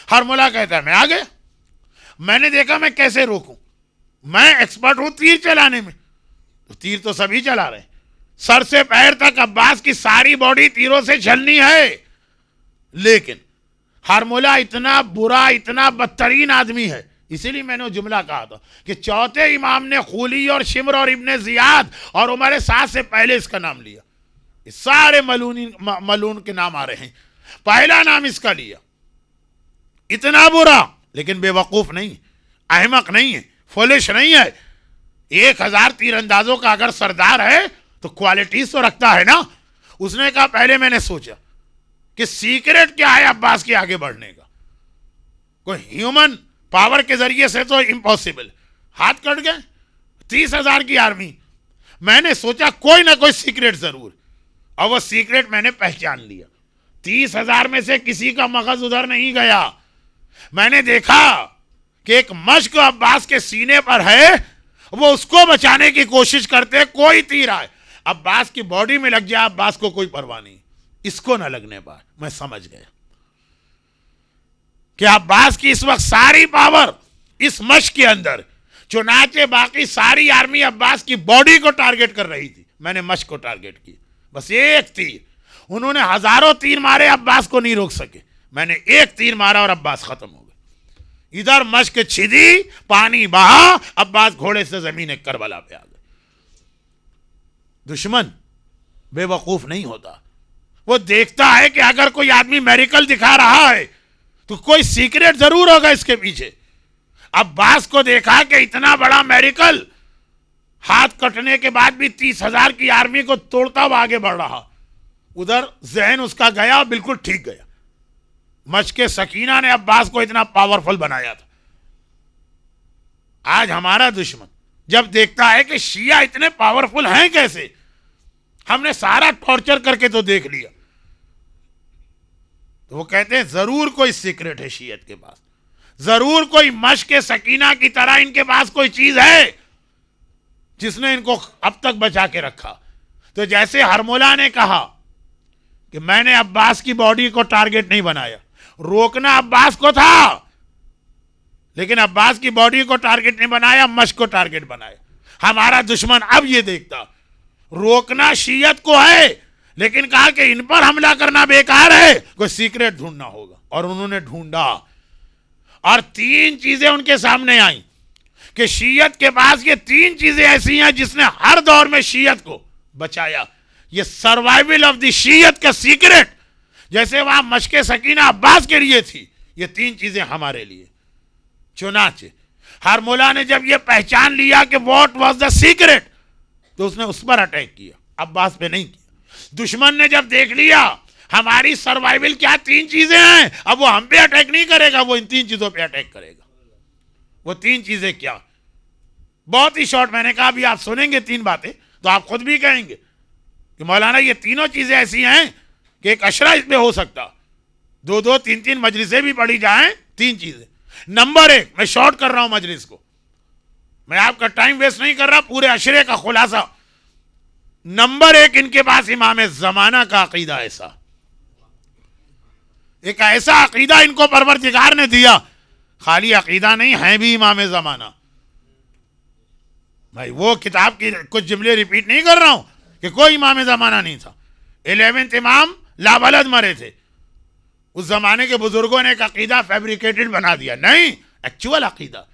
हरमुला कहता है मैं आ गया, मैंने देखा मैं कैसे रोकूं, मैं एक्सपर्ट हूं तीर चलाने में। तो तीर तो सभी चला रहे हैं, सर से पैर तक अब्बास की सारी बॉडी तीरों से छलनी है। लेकिन हरमुला इतना बुरा, इतना बदतरीन आदमी है, इसीलिए मैंने जुमला कहा था कि चौथे इमाम ने खूली और शिमर और इब्ने जियाद और उमर साद से पहले इसका नाम लिया। इस सारे मलून के नाम आ रहे हैं, पहला नाम इसका लिया। इतना बुरा, लेकिन बेवकूफ नहीं, अहमक नहीं है, फुलिश नहीं है। 1,000 तीरंदाजों का अगर सरदार है तो क्वालिटीज तो रखता है ना। उसने कहा पहले मैंने सोचा कि सीक्रेट क्या है अब्बास के आगे बढ़ने का, कोई ह्यूमन पावर के जरिए से तो इम्पॉसिबल। हाथ कट गए, 30,000 की आर्मी, मैंने सोचा कोई ना कोई सीक्रेट जरूर, और वो सीक्रेट मैंने पहचान लिया। 30,000 में से किसी का मगज उधर नहीं गया। मैंने देखा कि एक मश्क अब्बास के सीने पर है, वो उसको बचाने की कोशिश करते, कोई तीर आए अब्बास की बॉडी में लग जाए, अब्बास को कोई परवाह नहीं, इसको ना लगने पाए। मैं समझ गया कि अब्बास की इस वक्त सारी पावर इस मश्क के अंदर, चुनाचे बाकी सारी आर्मी अब्बास की बॉडी को टारगेट कर रही थी, मैंने मश्क को टारगेट किया। बस एक तीर, उन्होंने हजारों तीर मारे, अब्बास को नहीं रोक सके, मैंने एक तीर मारा और अब्बास खत्म हो गए। इधर मश्क छिदी, पानी बहा, अब्बास घोड़े से जमीन करबला पे आ गए। दुश्मन बेवकूफ नहीं होता, वो देखता है कि अगर कोई आदमी मेरिकल दिखा रहा है तो कोई सीक्रेट जरूर होगा इसके पीछे। अब्बास को देखा कि इतना बड़ा मेरिकल, हाथ कटने के बाद भी 30,000 की आर्मी को तोड़ता हुआ आगे बढ़ रहा। उधर जहन उसका गया, बिल्कुल ठीक गया। मशके सकीना ने अब्बास को इतना पावरफुल बनाया था। आज हमारा दुश्मन जब देखता है कि शिया इतने पावरफुल हैं कैसे, हमने सारा टॉर्चर करके तो देख लिया, तो वो कहते हैं जरूर कोई सीक्रेट है शियत के पास, जरूर कोई मशके सकीना की तरह इनके पास कोई चीज है जिसने इनको अब तक बचा के रखा। तो जैसे हरमुला ने कहा कि मैंने अब्बास की बॉडी को टारगेट नहीं बनाया, रोकना अब्बास को था, लेकिन अब्बास की बॉडी को टारगेट नहीं बनाया, मश्क को टारगेट बनाया। हमारा दुश्मन अब ये देखता, रोकना शियत को है, लेकिन कहा कि इन पर हमला करना बेकार है, कोई सीक्रेट ढूंढना होगा। और उन्होंने ढूंढा और 3 चीजें उनके सामने आई कि शियत के पास ये 3 चीजें ऐसी हैं जिसने हर दौर में शियत को बचाया। ये सर्वाइवल ऑफ द शियत का सीक्रेट, जैसे वहां मशके सकीना अब्बास के लिए थी, ये 3 चीजें हमारे लिए। चुनाचे हरमुला ने जब ये पहचान लिया कि व्हाट वाज द सीक्रेट, तो उसने उस पर अटैक किया, अब्बास पे नहीं किया। दुश्मन ने जब देख लिया हमारी सर्वाइवल क्या 3 चीजें हैं, अब वो हम पे अटैक नहीं करेगा, वो इन 3 चीजों पे अटैक करेगा। वो 3 चीजें क्या? बहुत ही शॉर्ट, मैंने कहा अभी आप सुनेंगे 3 बातें तो आप खुद भी कहेंगे कि मौलाना ये तीनों चीजें ऐसी हैं कि एक अशरा इसमें हो सकता, 2-2, 3-3 मजलिसें भी पढ़ी जाएं। 3 चीजें। नंबर 1, मैं शॉर्ट कर रहा हूं मजलिस को, मैं आपका टाइम वेस्ट नहीं कर रहा, पूरे अशरे का खुलासा। नंबर 1, इनके पास इमाम जमाना का अकीदा ऐसा, एक ऐसा अकीदा इनको परवरदिगार ने दिया, खाली अकीदा नहीं है भी इमाम जमाना। भाई वो किताब की कुछ जुमले रिपीट नहीं कर रहा हूं कि कोई इमाम जमाना नहीं था। 11वें इमाम लावलद मरे थे, उस जमाने के बुजुर्गों ने एक अकीदा फैब्रिकेटेड बना दिया, नहीं, एक्चुअल अकीदा।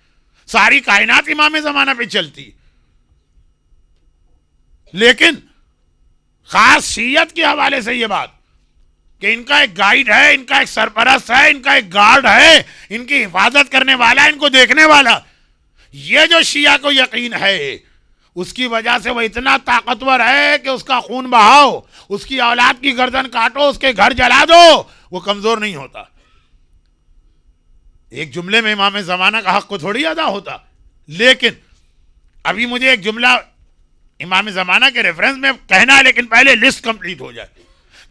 सारी कायनात इमाम जमाना पे चलती, लेकिन खास शियत के हवाले से यह बात कि इनका एक गाइड है, इनका एक सरपरस्त है, इनका एक गार्ड है, इनकी हिफाजत करने वाला, इनको देखने वाला। ये जो शिया को यकीन है, उसकी वजह से वह इतना ताकतवर है कि उसका खून बहाओ, उसकी औलाद की गर्दन काटो, उसके घर जला दो, वो कमजोर नहीं होता। एक जुमले में इमाम जमाना का हक को थोड़ी अदा होता। लेकिन अभी मुझे एक जुमला इमाम जमाना के रेफरेंस में कहना है, लेकिन पहले लिस्ट कंप्लीट हो जाए,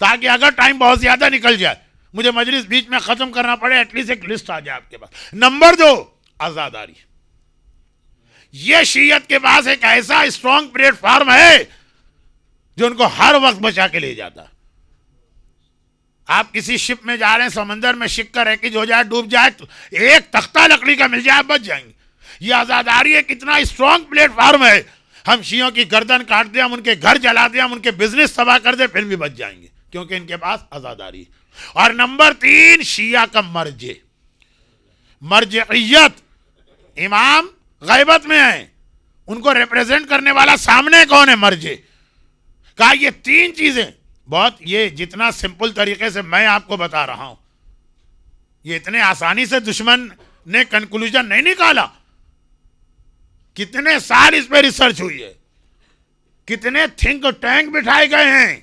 ताकि अगर टाइम बहुत ज्यादा निकल जाए, मुझे मजलिस बीच में खत्म करना पड़े, एटलीस्ट एक लिस्ट आ जाए आपके पास। नंबर 2, आजादारी। यह शियत के पास एक ऐसा स्ट्रॉन्ग प्लेटफॉर्म है जो उनको हर वक्त बचा के ले जाता। आप किसी शिप में जा रहे हैं, समंदर में शिप का रैकेज हो जाए, डूब जाए, तो एक तख्ता लकड़ी का मिल जाए, बच जाएंगे। यह आजादारी एक इतना स्ट्रॉन्ग प्लेटफॉर्म है, हम शियों की गर्दन काट दें, हम उनके घर जला दें, हम उनके बिजनेस तबाह कर दें, फिर भी बच जाएंगे, क्योंकि इनके पास आजादारी। और नंबर 3, शिया का मर्जे, मर्जियत। इमाम गैबत में है, उनको रिप्रेजेंट करने वाला सामने कौन है? मर्जे। कहा ये 3 चीजें बहुत, ये जितना सिंपल तरीके से मैं आपको बता रहा हूं, ये इतने आसानी से दुश्मन ने कंक्लूजन नहीं निकाला। कितने साल इस पे रिसर्च हुई है, कितने थिंक टैंक बिठाए गए हैं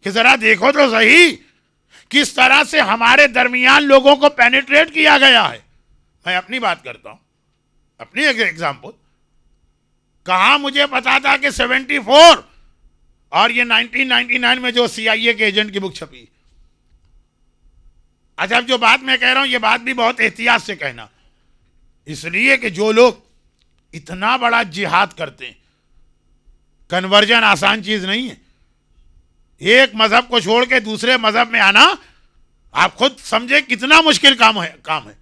कि जरा देखो तो सही किस तरह से हमारे दरमियान लोगों को पेनिट्रेट किया गया है। मैं अपनी बात करता हूं, अपनी एक एग्जाम्पल। कहां मुझे पता था कि 74 और ये 1999 में जो CIA के एजेंट की बुक छपी। अच्छा, जो बात मैं कह रहा हूं, ये बात भी बहुत एहतियात से कहना, इसलिए कि जो लोग इतना बड़ा जिहाद करते हैं, कन्वर्जन आसान चीज नहीं है। एक मजहब को छोड़ के दूसरे मजहब में आना, आप खुद समझे कितना मुश्किल काम है।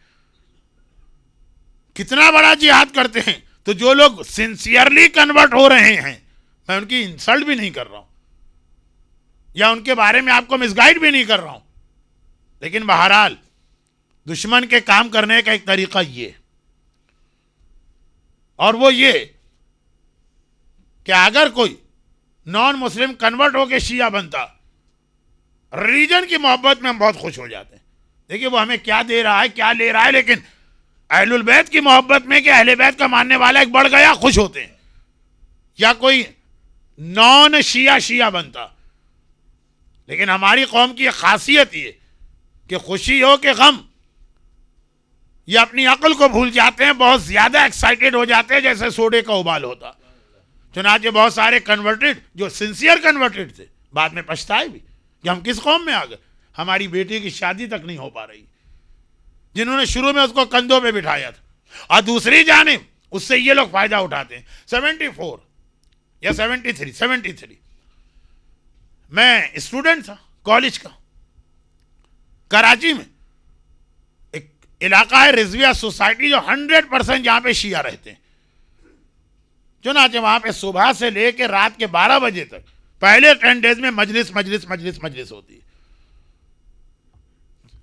कितना बड़ा जिहाद करते हैं। तो जो लोग सिंसियरली कन्वर्ट हो रहे हैं, मैं उनकी इंसल्ट भी नहीं कर रहा हूं या उनके बारे में आपको मिसगाइड भी नहीं कर रहा हूं, लेकिन बहरहाल दुश्मन के काम करने का एक तरीका ये, और वो ये कि अगर कोई नॉन मुस्लिम कन्वर्ट होकर शिया बनता रिलीजन की मोहब्बत में हम बहुत खुश हो जाते हैं। देखिए वो हमें क्या दे रहा है, क्या ले रहा है, लेकिन अहलुल बैत की मोहब्बत में कि अहले बैत का मानने वाला एक बढ़ गया, खुश होते हैं। या कोई नॉन शिया शिया बनता। लेकिन हमारी कौम की खासियत ये कि खुशी हो कि गम, ये अपनी अक्ल को भूल जाते हैं, बहुत ज्यादा एक्साइटेड हो जाते हैं जैसे सोडे का उबाल होता। चुनाचे बहुत सारे कन्वर्टेड जो सिंसियर कन्वर्टेड थे बाद में पछताए भी कि हम किस कौम में आ गए, हमारी बेटी की शादी तक नहीं हो पा रही, जिन्होंने शुरू में उसको कंधों पे बिठाया था। और दूसरी जानिब उससे ये लोग फायदा उठाते हैं। 74 या 73 मैं स्टूडेंट था कॉलेज का। कराची में एक इलाका है रिजविया सोसाइटी, जो 100% जहां पे शिया रहते हैं। चुनाचे वहां पे सुबह से लेकर रात के 12 बजे तक पहले 10 डेज में मजलिस मजलिस मजलिस मजलिस होती है।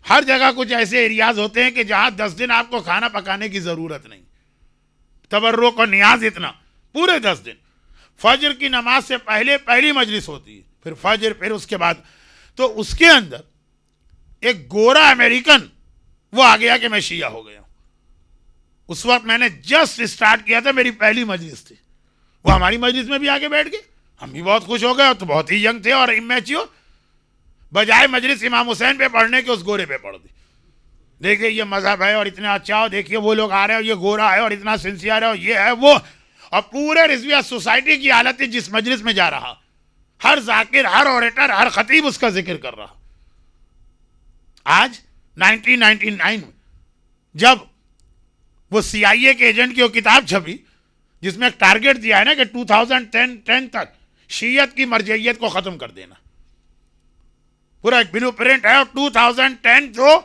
हर जगह कुछ ऐसे एरियाज होते हैं कि जहां 10 दिन आपको खाना पकाने की जरूरत नहीं, तबर्रुक और नियाज इतना, पूरे 10 दिन। फजर की नमाज से पहले पहली मजलिस होती है, फिर फजर, फिर उसके बाद। तो उसके अंदर एक गोरा अमेरिकन वो आ गया कि मैं शिया हो गया। उस वक्त मैंने जस्ट स्टार्ट किया था, मेरी पहली मजलिस थी। वो हमारी मजलिस में भी आके बैठ गए, हम भी बहुत खुश हो गए। तो बहुत ही यंग थे और इमैच्योर। बजाय मजलिस इमाम हुसैन पे पढ़ने के उस गोरे पे पढ़ दी। देखिए ये मजहब है और इतना अच्छा हो, देखिए वो लोग आ रहे हैं, ये गोरा है और इतना सिंसियर है और ये है वो। और पूरे रिजविया सोसाइटी की हालत है, जिस मजलिस में जा रहा हर जाकिर, हर ऑरेटर, हर खतीब उसका जिक्र कर रहा। आज 1999 में जब वो CIA के एजेंट की वो किताब छपी, जिसमें एक टारगेट दिया है ना कि 2010 तक शीयत की मरजइयत को खत्म कर देना, पूरा एक ब्लू प्रिंट है। और 2010 जो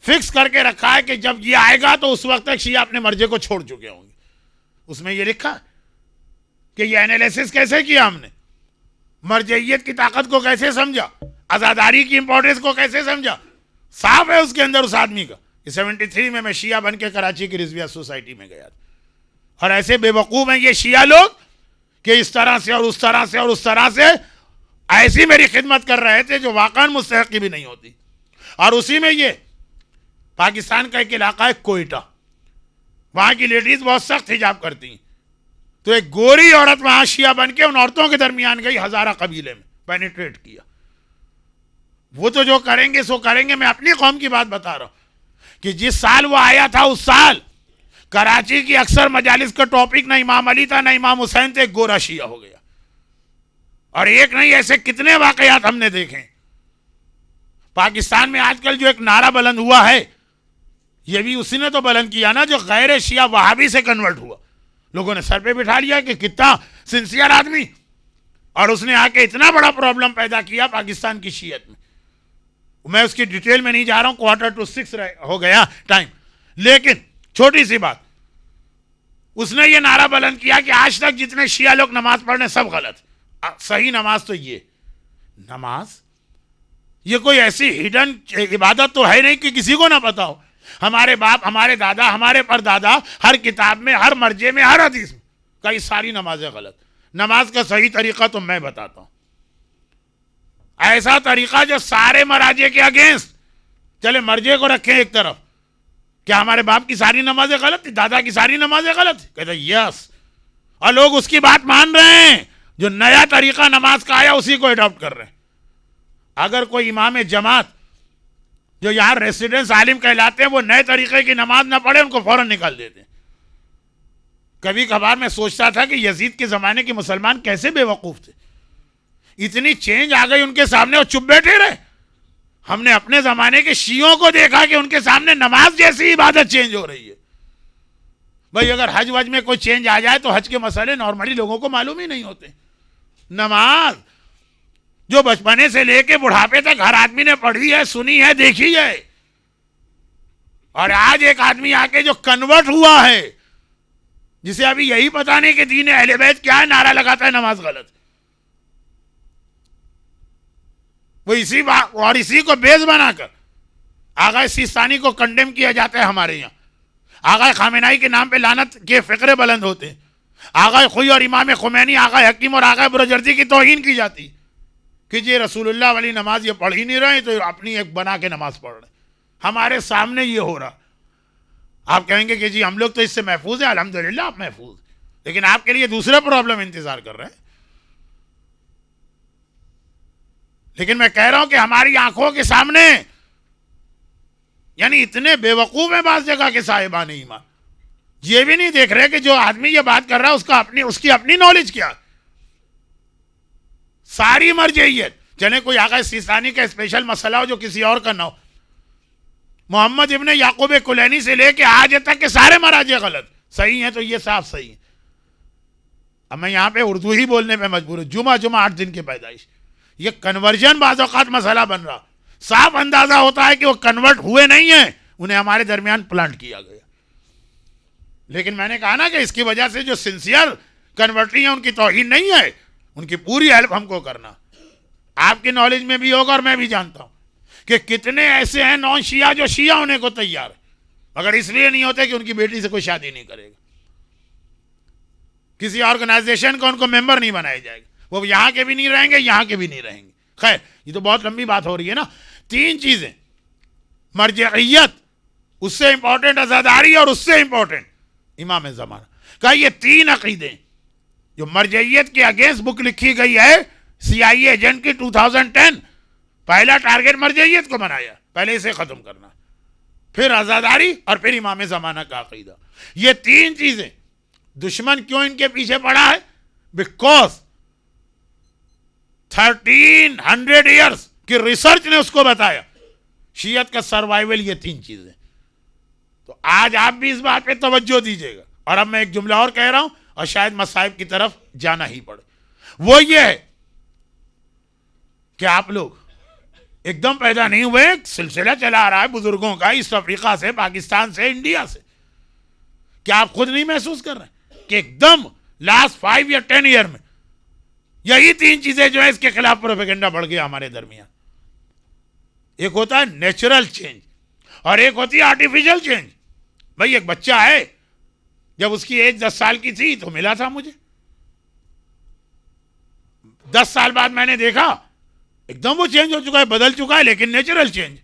फिक्स करके रखा है कि जब ये आएगा तो उस वक्त तक शिया अपने मर्जे को छोड़ चुके होंगे। उसमें ये लिखा कि ये एनालिसिस कैसे किया हमने, मरजइयत की ताकत को कैसे समझा, आजादारी की इंपॉर्टेंस को कैसे समझा, साफ है उसके अंदर उस आदमी का। 73 में मैं शिया बन के कराची की रिजविया सोसाइटी में गया था। और ऐसे बेवकूफ हैं ये शिया लोग कि इस तरह से और उस तरह से और उस तरह से ऐसी मेरी खिदमत कर रहे थे जो वाकई मुस्तहक भी नहीं होती। और उसी में ये पाकिस्तान का एक इलाका है कोयटा, वहां की लेडीज बहुत सख्त हिजाब करती हैं। तो एक गोरी औरत वहां शिया बन के उन औरतों के दरमियान गई, हजारा कबीले में पेनिट्रेट किया। वो तो जो करेंगे सो करेंगे। मैं अपनी कौम की बात बता रहा हूं कि जिस साल वो आया था उस साल कराची की अक्सर मजालिस का टॉपिक ना इमाम अली था ना इमाम हुसैन थे, गोरा शिया हो गया। और एक नहीं, ऐसे कितने वाकयात हमने देखे। पाकिस्तान में आजकल जो एक नारा बुलंद हुआ है, ये भी उसी ने तो बुलंद किया ना जो गैर शिया वहाबी से कन्वर्ट हुआ। लोगों ने सर पे बिठा लिया कि कितना सिंसियर आदमी, और उसने आके इतना बड़ा प्रॉब्लम पैदा किया पाकिस्तान की शियत में। मैं उसकी डिटेल में नहीं जा रहा हूं, 5:45 हो गया टाइम। लेकिन छोटी सी बात, उसने ये नारा बुलंद किया कि आज तक जितने शिया लोग नमाज पढ़ने सब गलत। सही नमाज तो ये नमाज, ये कोई ऐसी हिडन इबादत तो है नहीं कि किसी को ना पता हो। हमारे बाप, हमारे दादा, हमारे परदादा हर किताब में, हर मर्जे में, हर हदीस में कई सारी नमाजें गलत। नमाज का सही तरीका तो मैं बताता हूं, ऐसा तरीका जो सारे मराजे के अगेंस्ट चले। मर्जे को रखें एक तरफ, क्या हमारे बाप की सारी नमाजें गलत थी, दादा की सारी नमाजें गलत थी? कहते यस, और लोग उसकी बात मान रहे हैं। जो नया तरीका नमाज का आया उसी को अडॉप्ट कर रहे हैं। अगर कोई इमाम जमात जो यहां रेसिडेंस आलिम कहलाते हैं वो नए तरीके की नमाज ना पढ़े, उनको फौरन निकाल देते हैं। कभी कभार मैं सोचता था कि यजीद के जमाने के मुसलमान कैसे बेवकूफ थे, इतनी चेंज आ गई उनके सामने और चुप बैठे रहे। हमने अपने जमाने के शियों को देखा कि उनके सामने नमाज जैसी इबादत चेंज हो रही है। भाई अगर हज वज में कोई चेंज आ जाए तो हज के मसले नॉर्मली लोगों को मालूम ही नहीं होते। नमाज जो बचपने से लेके बुढ़ापे तक हर आदमी ने पढ़ी है, सुनी है, देखी है, और आज एक आदमी आके जो कन्वर्ट हुआ है, जिसे अभी यही पता नहीं कि दीन अहले बैत क्या है, नारा लगाता है नमाज गलत। वो इसी बात और इसी को बेस बनाकर आगा सिस्तानी को कंडेम किया जाता है। हमारे यहाँ आगा खामेनाई के नाम पे लानत के फिक्रे बुलंद होते हैं। आगा खुई और इमाम खुमैनी, आगा हकीम और आगा बुरजर्दी की तौहीन की जाती। कि ये रसूलुल्लाह वाली नमाज ये पढ़ ही नहीं रहे, तो अपनी एक बना के नमाज पढ़ रहे, हमारे सामने ये हो रहा। आप कहेंगे कि जी हम लोग तो इससे महफूज है, अल्हम्दुलिल्लाह आप महफूज, लेकिन आपके लिए दूसरा प्रॉब्लम इंतजार कर रहे हैं। लेकिन मैं कह रहा हूं कि हमारी आंखों के सामने, यानी इतने बेवकूफ है बात जगह के साहिबान ईमान, ये भी नहीं देख रहे कि जो आदमी ये बात कर रहा है उसकी अपनी नॉलेज क्या, सारी मरजइयत। चले कोई आगा सिस्तानी का स्पेशल मसला हो जो किसी और का ना हो, मोहम्मद इब्ने याकूब कुलैनी से लेके आज तक के सारे मराजे गलत सही हैं, तो ये साफ सही है। अब मैं यहां पे उर्दू ही बोलने पे मजबूर हूं। जुमा 8 दिन की पैदाइश, ये कन्वर्जन बाज़ औक़ात मसला बन रहा, साफ अंदाजा होता है कि वो कन्वर्ट हुए नहीं है, उन्हें हमारे दरमियान प्लांट किया गया। लेकिन मैंने कहा ना कि इसकी वजह से जो सिंसियर कन्वर्टी है उनकी तौहीन नहीं है, उनकी पूरी हेल्प हमको करना। आपकी नॉलेज में भी होगा और मैं भी जानता हूं कि कितने ऐसे हैं नॉन शिया जो शिया होने को तैयार है, मगर इसलिए नहीं होते कि उनकी बेटी से कोई शादी नहीं करेगा, किसी ऑर्गेनाइजेशन का उनको मेंबर नहीं बनाया जाएगा, वो यहां के भी नहीं रहेंगे, यहां के भी नहीं रहेंगे। खैर ये तो बहुत लंबी बात हो रही है ना। 3 चीजें, मरजइयत, उससे इंपॉर्टेंट अज़ादारी, और उससे इंपॉर्टेंट इमाम ज़माना का। ये 3 अकीदे जो मरजइयत के अगेंस्ट बुक लिखी गई है CIA एजेंट की 2010, पहला टारगेट मरजइयत को बनाया, पहले इसे खत्म करना, फिर आजादारी, और फिर इमाम ज़माना का अकीदा। ये 3 चीजें दुश्मन क्यों इनके पीछे पड़ा है? बिकॉज 1300 ईयर्स की रिसर्च ने उसको बताया, शियत का सर्वाइवल ये 3 चीजें। तो आज आप भी इस बात पे तवज्जो दीजिएगा। और अब मैं एक जुमला और कह रहा हूं, और शायद मसाइब की तरफ जाना ही पड़े, वो ये है कि आप लोग एकदम पैदा नहीं हुए, सिलसिला चला आ रहा है बुजुर्गों का, ईस्ट अफ्रीका से, पाकिस्तान से, इंडिया से। क्या आप खुद नहीं महसूस कर रहे हैं कि एकदम लास्ट 5 या 10 ईयर में यही 3 चीजें जो है इसके खिलाफ प्रोपेगेंडा बढ़ गया हमारे दरमियान? एक होता है नेचुरल चेंज और एक होती है आर्टिफिशियल चेंज। भाई एक बच्चा है, जब उसकी एज 10 साल की थी तो मिला था मुझे, 10 साल बाद मैंने देखा एकदम वो चेंज हो चुका है, बदल चुका है, लेकिन नेचुरल चेंज।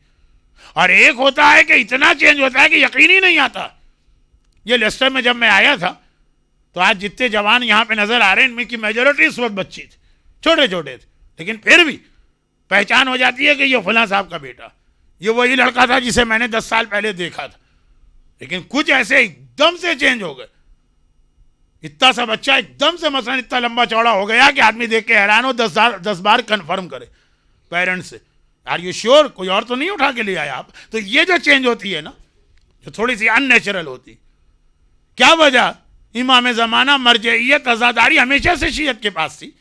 और एक होता है कि इतना चेंज होता है कि यकीन ही नहीं आता। ये लेस्टर में जब मैं आया था तो आज जितने जवान यहां पे नजर आ रहे हैं इनमें की मेजोरिटी इस वक्त बच्ची थी, छोटे छोटे थे, लेकिन फिर भी पहचान हो जाती है कि ये फलां साहब का बेटा, ये वही लड़का था जिसे मैंने 10 साल पहले देखा था। लेकिन कुछ ऐसे एकदम से चेंज हो गए, इतना सा बच्चा एकदम से मसलन इतना लंबा चौड़ा हो गया कि आदमी देख के हैरान हो, 10 बार कंफर्म करे पेरेंट्स से, आर यू श्योर कोई और तो नहीं उठा के ले आया आप? तो ये जो चेंज होती है ना, जो थोड़ी सी अननेचुरल होती, क्या वजह? इमाम ज़माना, मरजइयत, आज़ादारी हमेशा से शियत के पास थी।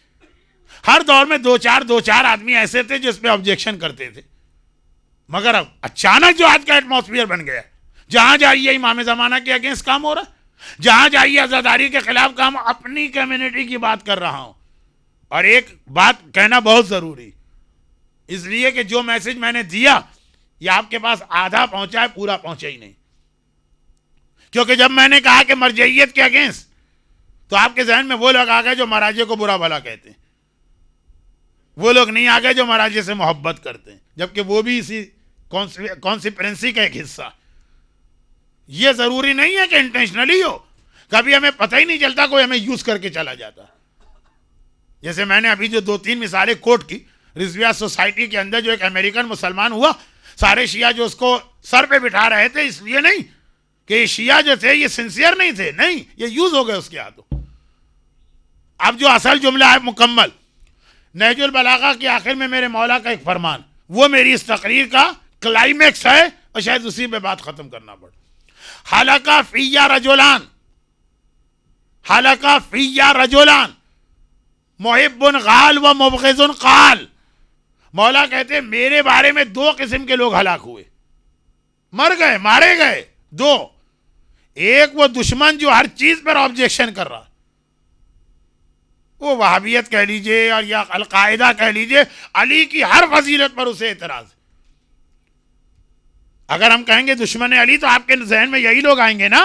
हर दौर में 2-4 आदमी ऐसे थे जो इस पर ऑब्जेक्शन करते थे, मगर अब अचानक जो आज का एटमॉस्फेयर बन गया, जहां जाइए इमाम ज़माना के अगेंस्ट काम हो रहा, जहां जाइए आज़ादारी के खिलाफ काम। अपनी कम्युनिटी की बात कर रहा हूं, और एक बात कहना बहुत जरूरी, इसलिए कि जो मैसेज मैंने दिया ये आपके पास आधा पहुंचा है, पूरा पहुंचा ही नहीं। क्योंकि जब मैंने कहा कि मरजइयत के अगेंस्ट, तो आपके जहन में वो लोग आ गए जो महाराजे को बुरा भला कहते हैं, वो लोग नहीं आ गए जो महाराजे से मोहब्बत करते हैं, जबकि वो भी इसी कॉन्सिपरेंसी का एक हिस्सा। ये जरूरी नहीं है कि इंटेंशनली हो, कभी हमें पता ही नहीं चलता, कोई हमें यूज करके चला जाता। जैसे मैंने अभी जो 2-3 मिसालें कोट की, रिजविया सोसाइटी के अंदर जो एक अमेरिकन मुसलमान हुआ, सारे शिया जो उसको सर पे बिठा रहे थे, इसलिए नहीं कि शिया जो थे ये सिंसियर नहीं थे, नहीं, ये यूज हो गए उसके हाथों। अब जो असल जुमला है मुकम्मल, नहजुल बलागा के आखिर में मेरे मौला का एक फरमान, वो मेरी इस तकरीर का क्लाइमेक्स है, और शायद उसी पे बात खत्म करना पड़े। हालाका फिया रजुलान, हालाका फिया रजुलान मुहिब्बुन गाल व मुबग़िज़ुन क़ाल। मौला कहते मेरे बारे में 2 किस्म के लोग हलाक हुए, मर गए, मारे गए। 2, एक वो दुश्मन जो हर चीज पर ऑब्जेक्शन कर रहा, वो वहाबियत कह लीजिए और या अलकायदा कह लीजिए, अली की हर फजीलत पर उसे एतराज। अगर हम कहेंगे दुश्मन अली तो आपके जहन में यही लोग आएंगे ना,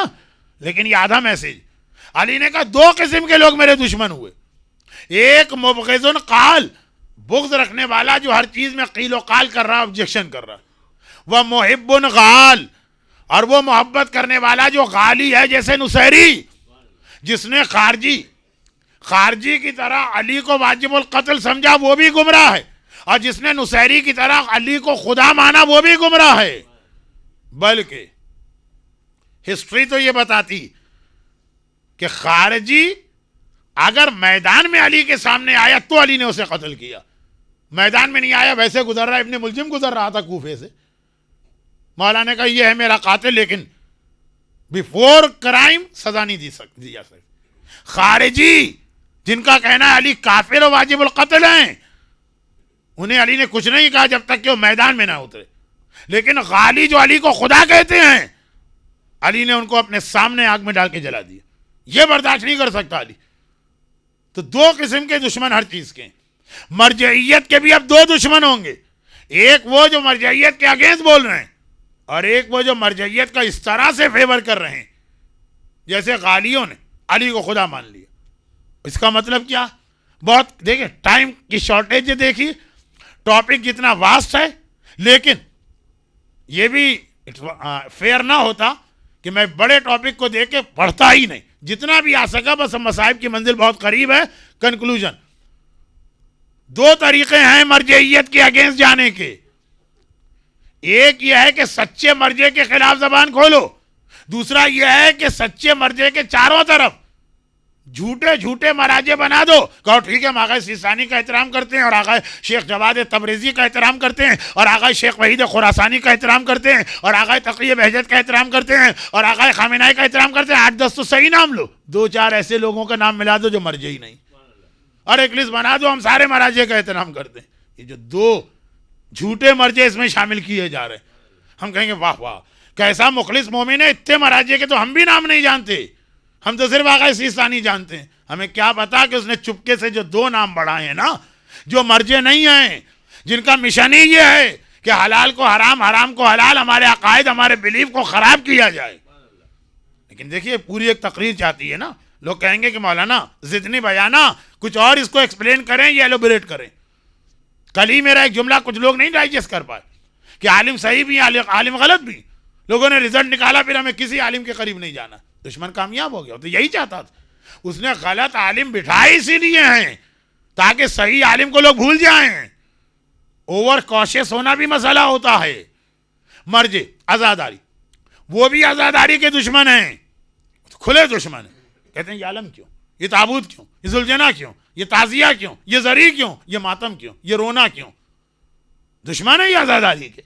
लेकिन ये आधा मैसेज। अली ने कहा 2 किस्म के लोग मेरे दुश्मन हुए, एक मुबग़िज़ुन क़ाल, बुग़्ज़ रखने वाला जो हर चीज में कील व काल कर रहा, ऑब्जेक्शन कर रहा, वह मुहिब्बुन गाल, और वो मोहब्बत करने वाला जो गाली है, जैसे नुसैरी जिसने खारजी की तरह अली को वाजिबुल कत्ल समझा वो भी गुमराह है, और जिसने नुसैरी की तरह अली को खुदा माना वो भी गुमराह है। बल्कि हिस्ट्री तो ये बताती कि खारजी अगर मैदान में अली के सामने आया तो अली ने उसे कत्ल किया, मैदान में नहीं आया, वैसे गुजर रहा, इब्ने मुलजिम गुजर रहा था कूफे से, मौला ने कहा यह है मेरा कातिल, लेकिन बिफोर क्राइम सजा नहीं दी जा सकती। खारिजी जिनका कहना है अली काफिर और वाजिबुल कत्ल हैं, उन्हें अली ने कुछ नहीं कहा जब तक कि वो मैदान में ना उतरे, लेकिन गाली जो अली को खुदा कहते हैं, अली ने उनको अपने सामने आग में डाल के जला दिया। ये बर्दाश्त नहीं कर सकता अली। तो दो किस्म के दुश्मन हर चीज के, मरजइयत के भी अब दो दुश्मन होंगे, एक वो जो मरजइयत के अगेंस्ट बोल रहे हैं, और एक वो जो मरजइयत का इस तरह से फेवर कर रहे हैं जैसे गालियों ने अली को खुदा मान लिया। इसका मतलब क्या? बहुत देखिए, टाइम की शॉर्टेज देखिए, टॉपिक जितना वास्ट है, लेकिन यह भी फेयर ना होता कि मैं बड़े टॉपिक को देख के पढ़ता ही नहीं, जितना भी आ सका, बस मसाइब की मंजिल बहुत करीब है। कंक्लूजन, दो तरीके हैं मरजइयत के अगेंस्ट जाने के, एक यह है कि सच्चे मर्जे के खिलाफ जबान खोलो, दूसरा यह है कि सच्चे मर्जे के चारों तरफ झूठे झूठे मराजे बना दो, कहो ठीक है हम आगा सीसानी का एहतराम करते हैं, और आगा शेख जवाद तबरेजी का एहतराम करते हैं, और आगा शेख वहीद खुरासानी का एहतराम करते हैं, और आगा तक़ी बहजत का एहतराम करते हैं, और आगा खामेनाई का एहतराम करते हैं। 8-10 तो सही नाम लो, 2-4 ऐसे लोगों का नाम मिला दो जो मर्जे ही नहीं, और एक लिस्ट बना दो हम सारे मराजे का एहतराम करते हैं। ये जो दो झूठे मर्जे इसमें शामिल किए जा रहे हैं, हम कहेंगे वाह वाह कैसा मुखलिस मोमिन है, इतने मराजे के तो हम भी नाम नहीं जानते, हम तो सिर्फ आगा सीसानी जानते हैं। हमें क्या पता कि उसने चुपके से जो दो नाम बढ़ाए हैं ना, जो मर्जे नहीं हैं, जिनका मिशन ही ये है कि हलाल को हराम, हराम को हलाल, हमारे अकायद हमारे बिलीफ को खराब किया जाए। लेकिन देखिए पूरी एक तकरीर चाहती है ना, लोग कहेंगे कि मौलाना जितनी बयाना कुछ और इसको एक्सप्लेन करें या एलोबरेट करें। कल ही मेरा एक जुमला कुछ लोग नहीं डाइजेस्ट कर पाए कि आलिम सही भी आलिम गलत भी, लोगों ने रिजल्ट निकाला, फिर हमें किसी आलिम के करीब नहीं जाना, दुश्मन कामयाब हो गया। तो यही चाहता था, उसने गलत आलिम बिठाए इसीलिए हैं ताकि सही आलिम को लोग भूल जाएं। ओवर कॉशियस होना भी मसला होता है। मर्जे आजादारी, वो भी आजादारी के दुश्मन हैं, खुले दुश्मन हैं। कहते हैं ये आलम क्यों, ये ताबूत क्यों, ये जुलजना क्यों, ये ताजिया क्यों, ये जरी क्यों, ये मातम क्यों, ये रोना क्यों? दुश्मन है ये आजादारी के।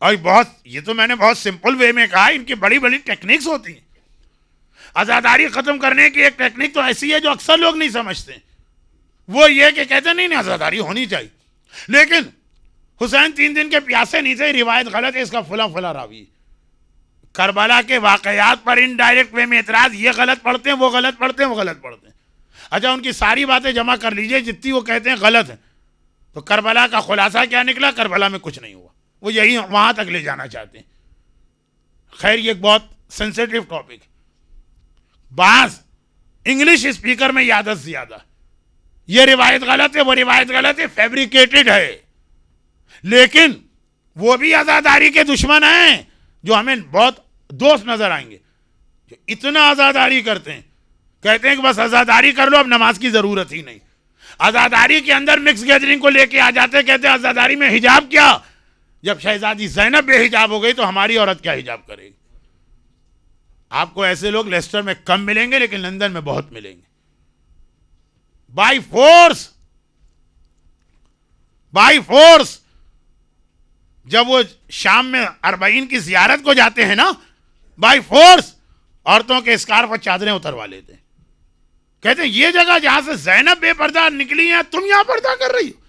और बहुत, ये तो मैंने बहुत सिंपल वे में कहा, इनकी बड़ी बड़ी टेक्निक्स होती हैं। आजादारी खत्म करने की एक टेक्निक तो ऐसी है जो अक्सर लोग नहीं समझते, वो ये कि कहते नहीं आजादारी होनी चाहिए, लेकिन हुसैन 3 दिन के प्यासे नहीं थे, रिवायत गलत है, इसका फुला फुला रावी। करबला के वाकयात पर इनडायरेक्ट वे में एतराज, ये गलत पढ़ते हैं, वो गलत पढ़ते हैं, वो गलत पढ़ते हैं। अच्छा उनकी सारी बातें जमा कर लीजिए जितनी वो कहते हैं गलत है, तो करबला का खुलासा क्या निकला? करबला में कुछ नहीं हुआ, वो यही वहां तक ले जाना चाहते हैं। खैर ये एक बहुत सेंसिटिव टॉपिक। बाज इंग्लिश स्पीकर में यादत ज्यादा, ये रिवायत गलत है, वो रिवायत गलत है, फैब्रिकेटेड है, लेकिन वो भी आजादारी के दुश्मन हैं जो हमें बहुत दोस्त नजर आएंगे, जो इतना आजादारी करते हैं, कहते हैं कि बस आजादारी कर लो, अब नमाज की जरूरत ही नहीं। आजादारी के अंदर मिक्स गैदरिंग को लेके आ जाते, कहते हैं आजादारी में हिजाब क्या, जब शहजादी ज़ैनब बेहिजाब हो गई तो हमारी औरत क्या हिजाब करेगी? आपको ऐसे लोग लेस्टर में कम मिलेंगे, लेकिन लंदन में बहुत मिलेंगे। बाय फोर्स जब वो शाम में 40 की जियारत को जाते हैं ना, बाय फोर्स औरतों के स्कार्फ और चादरें उतरवा लेते हैं। कहते हैं ये जगह जहां से ज़ैनब बेपर्दा निकली है, तुम यहां पर्दा कर रही हो।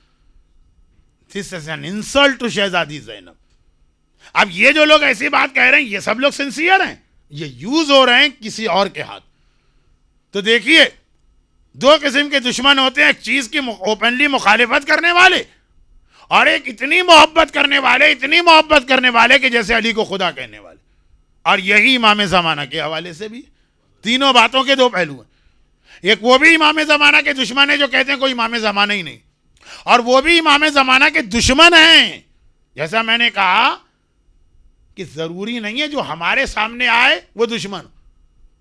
This is an insult to Shehzadi Zainab. अब ये जो लोग ऐसी बात कह रहे हैं, ये सब लोग सिंसियर हैं, ये यूज हो रहे हैं किसी और के हाथ। तो देखिए दो किस्म के दुश्मन होते हैं, एक चीज की ओपनली मुखालिफत करने वाले, और एक इतनी मोहब्बत करने वाले, इतनी मोहब्बत करने वाले कि जैसे अली को खुदा कहने वाले। और यही इमाम ज़माना के हवाले से भी तीनों बातों के दो पहलू हैं। एक वो भी इमाम ज़माना के दुश्मन है जो कहते हैं कोई इमाम ज़माना ही नहीं, और वो भी इमाम ज़माना के दुश्मन हैं। जैसा मैंने कहा कि जरूरी नहीं है जो हमारे सामने आए वो दुश्मन,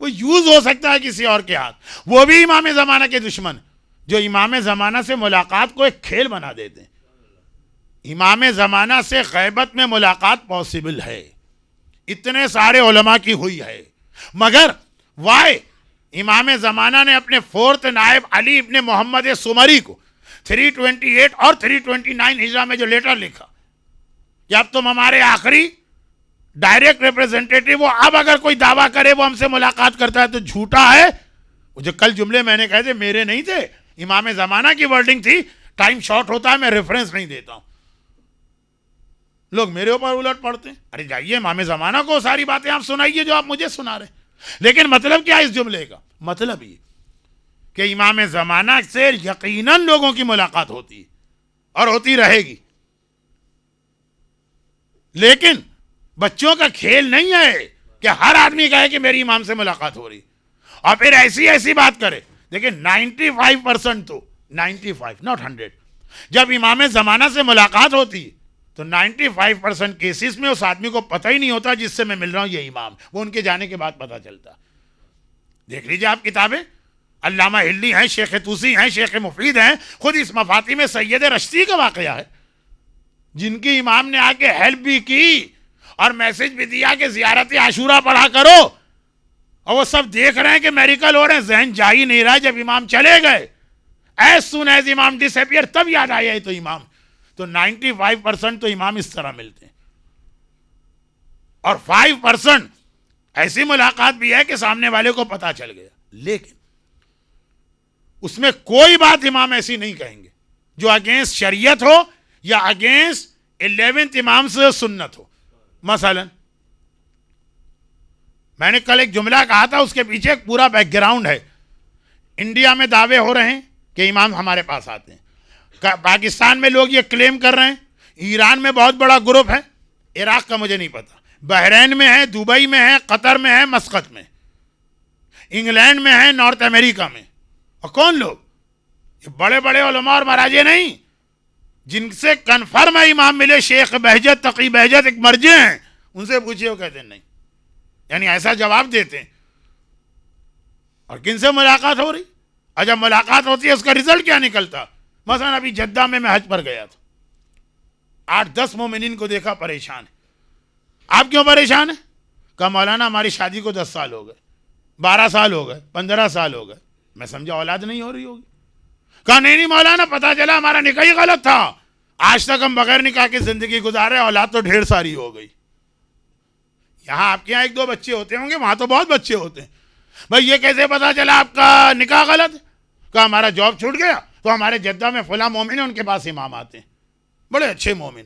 वो यूज हो सकता है किसी और के हाथ। वो भी इमाम ज़माना के दुश्मन जो इमाम ज़माना से मुलाकात को एक खेल बना देते हैं। इमाम ज़माना से गैबत में मुलाकात पॉसिबल है, इतने सारे उलमा की हुई है, मगर वाई इमाम ज़माना ने अपने फोर्थ नायब अली इब्ने मोहम्मद सुमरी को 328 और 329 हिजरा में जो लेटर लिखा कि अब तुम हमारे आखिरी डायरेक्ट रिप्रेजेंटेटिव हो, अब अगर कोई दावा करे वो हमसे मुलाकात करता है तो झूठा है। वो जो कल जुमले मैंने कहे थे मेरे नहीं थे, इमाम ज़माना की वर्डिंग थी। टाइम शॉर्ट होता है, मैं रेफरेंस नहीं देता हूं, लोग मेरे ऊपर उलट पड़ते हैं। अरे जाइए इमाम ज़माना को सारी बातें आप सुनाइए जो आप मुझे सुना रहे। लेकिन मतलब क्या है इस जुमले का? मतलब ये कि इमाम ज़माना से यकीनन लोगों की मुलाकात होती है और होती रहेगी, लेकिन बच्चों का खेल नहीं है कि हर आदमी कहे कि मेरी इमाम से मुलाकात हो रही और फिर ऐसी ऐसी बात करे। देखिए 95% तो 95 नॉट 100 जब इमाम ज़माना से मुलाकात होती है तो 95% केसेस में उस आदमी को पता ही नहीं होता जिससे मैं मिल रहा हूं ये इमाम, वो उनके जाने के बाद पता चलता। देख लीजिए आप किताबें, अल्लामा हिल्ली हैं, शेख तूसी हैं, शेख मुफीद हैं, खुद इस मफाती में सैयद रश्ती का वाकया है जिनकी इमाम ने आके हेल्प भी की और मैसेज भी दिया कि ज़ियारत आशूरा पढ़ा करो, और वो सब देख रहे हैं कि मेरिकल हो रहे हैं, जहन जा ही नहीं रहा। जब इमाम चले गए, एज सुन एज इमाम डिसअपियर, तब याद आया तो इमाम। तो 95% तो इमाम इस तरह मिलते हैं, और 5% ऐसी मुलाकात भी है कि सामने वाले को पता चल गया, लेकिन उसमें कोई बात इमाम ऐसी नहीं कहेंगे जो अगेंस्ट शरीयत हो या अगेंस्ट 11th इमाम से सुन्नत हो। मसलन मैंने कल एक जुमला कहा था, उसके पीछे एक पूरा बैकग्राउंड है। इंडिया में दावे हो रहे हैं कि इमाम हमारे पास आते हैं, पाकिस्तान में लोग ये क्लेम कर रहे हैं, ईरान में बहुत बड़ा ग्रुप है, इराक का मुझे नहीं पता, बहरीन में है, दुबई में है, कतर में है, मस्कत में, इंग्लैंड में है, नॉर्थ अमेरिका में। और कौन लोग? ये बड़े बड़े उलमा और मराजे नहीं, जिनसे कन्फर्म है इमाम मिले, शेख बहजत, तकी बहजत एक मर्जे हैं, उनसे पूछिए, वो कहते हैं नहीं, यानी ऐसा जवाब देते हैं। और किन से मुलाकात हो रही, और जब मुलाकात होती है उसका रिजल्ट क्या निकलता? मसलन अभी जद्दा में मैं हज पर गया था, 8-10 मोमिनीन को देखा परेशान है। आप क्यों परेशान है? कहा मौलाना हमारी शादी को 10 साल हो गए, 12 साल हो गए, 15 साल हो गए। मैं समझा औलाद नहीं हो रही होगी। कहा नहीं मौलाना, पता चला हमारा निकाह ही गलत था, आज तक हम बगैर निकाह की जिंदगी गुजारे, औलाद तो ढेर सारी हो गई। यहां आपके यहाँ 1-2 बच्चे होते होंगे, वहां तो बहुत बच्चे होते हैं। भाई ये कैसे पता चला आपका निकाह गलत? कहा हमारा जॉब छूट गया तो हमारे जद्दा में फला मोमिन है, उनके पास इमाम आते हैं, बड़े अच्छे मोमिन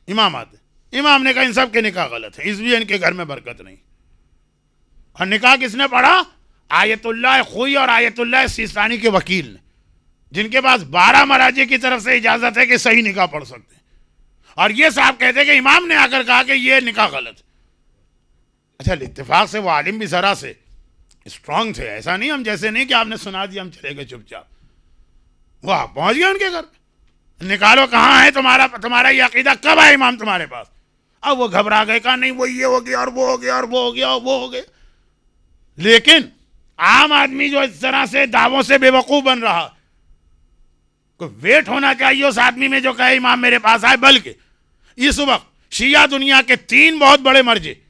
इमाम आते हैं। इमाम ने कहा इन सब के निकाह गलत है, इसलिए इनके घर में बरकत नहीं। और निकाह किसने पढ़ा? आयतुल्लाह खुई और आयतुल्लाह सिस्तानी के वकील ने, जिनके पास 12 मराजे की तरफ से इजाजत है कि सही निकाह पढ़ सकते हैं। और ये साहब कहते हैं कि इमाम ने आकर कहा कि ये निकाह गलत। अच्छा, इत्तेफाक से वो आलिम भी जरा से स्ट्रांग थे, ऐसा नहीं हम जैसे नहीं कि आपने सुना दिया हम चले गए चुपचाप। वो आप पहुंच गए उनके घर, निकालो कहाँ है तुम्हारा ये अकीदा, कब आया इमाम तुम्हारे पास? अब वो घबरा गए, कहा नहीं वो ये हो गया और वो हो गया और वो हो गया और वो हो गया। लेकिन आम आदमी जो इस तरह से दावों से बेवकूफ बन रहा, को वेट होना चाहिए उस आदमी में जो कहे इमाम मेरे पास आए। बल्कि इस वक्त शिया दुनिया के 3 बहुत बड़े मर्जे,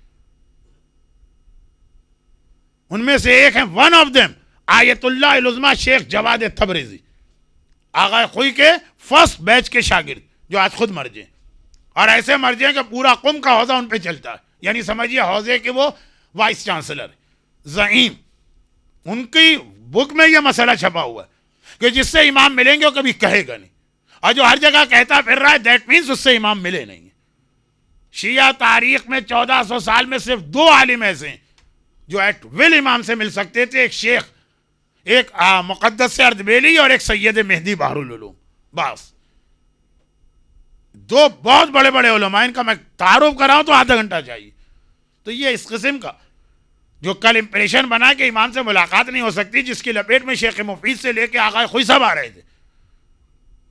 उनमें से एक है, वन ऑफ देम आयतुल्लाह उलुज़्मा शेख जवाद तबरेज़ी, आगा खुई के फर्स्ट बैच के शागिर्द, जो आज खुद मर्जे। और ऐसे मर्जे हैं कि पूरा कुम का हौजा उन पे चलता है, यानी समझिए हौजे के वो वाइस चांसलर ज़ईम। उनकी बुक में यह मसला छपा हुआ है कि जिससे इमाम मिलेंगे वो कभी कहेगा नहीं, और जो हर जगह कहता फिर रहा है दैट मीन्स उससे इमाम मिले नहीं। शिया तारीख में 1400 साल में सिर्फ 2 आलिम ऐसे हैं जो एट विल इमाम से मिल सकते थे, एक शेख, एक मुक़द्दस से अर्दबेली और एक सैयद मेहदी बहरुल उलूम, बस 2 बहुत बड़े बड़े उलमा। इनका मैं तारुफ कराऊं तो आधा घंटा चाहिए। तो ये इस किस्म का, जो कल इंप्रेशन बना कि इमाम से मुलाकात नहीं हो सकती, जिसकी लपेट में शेख मुफीद से लेके आगा खुद सब आ रहे थे,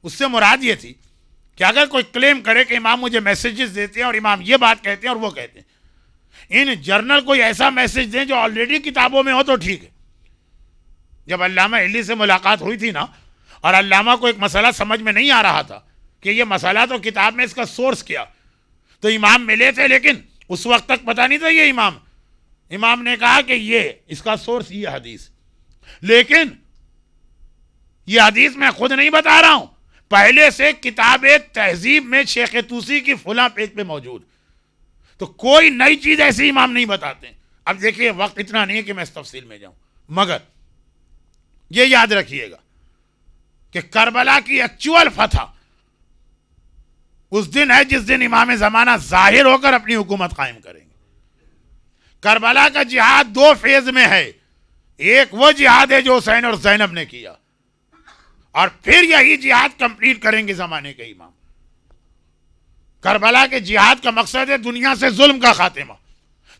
उससे मुराद ये थी कि अगर कोई क्लेम करे कि इमाम मुझे मैसेजेस देते हैं और इमाम ये बात कहते हैं और वो कहते हैं, इन जर्नल कोई ऐसा मैसेज दें जो ऑलरेडी किताबों में हो तो ठीक है। जब अल्लामा हिल्ली से मुलाकात हुई थी ना, और अल्लामा को एक मसला समझ में नहीं आ रहा था कि ये मसला तो किताब में, इसका सोर्स क्या, तो इमाम मिले थे, लेकिन उस वक्त तक पता नहीं था ये इमाम ने कहा कि ये इसका सोर्स ये हदीस, लेकिन ये हदीस मैं खुद नहीं बता रहा हूं, पहले से किताब तहजीब में शेख तूसी की फुला पेज पे मौजूद। तो कोई नई चीज ऐसी इमाम नहीं बताते। अब देखिए वक्त इतना नहीं है कि मैं इस तफसील में जाऊं, मगर ये याद रखिएगा कि करबला की एक्चुअल फतह उस दिन है जिस दिन इमाम ज़माना जाहिर होकर अपनी हुकूमत कायम करेंगे। करबला का जिहाद दो फेज में है, एक वो जिहाद है जो हुसैन और ज़ैनब ने किया, और फिर यही जिहाद कंप्लीट करेंगे जमाने के इमाम। करबला के जिहाद का मकसद है दुनिया से जुल्म का खात्मा।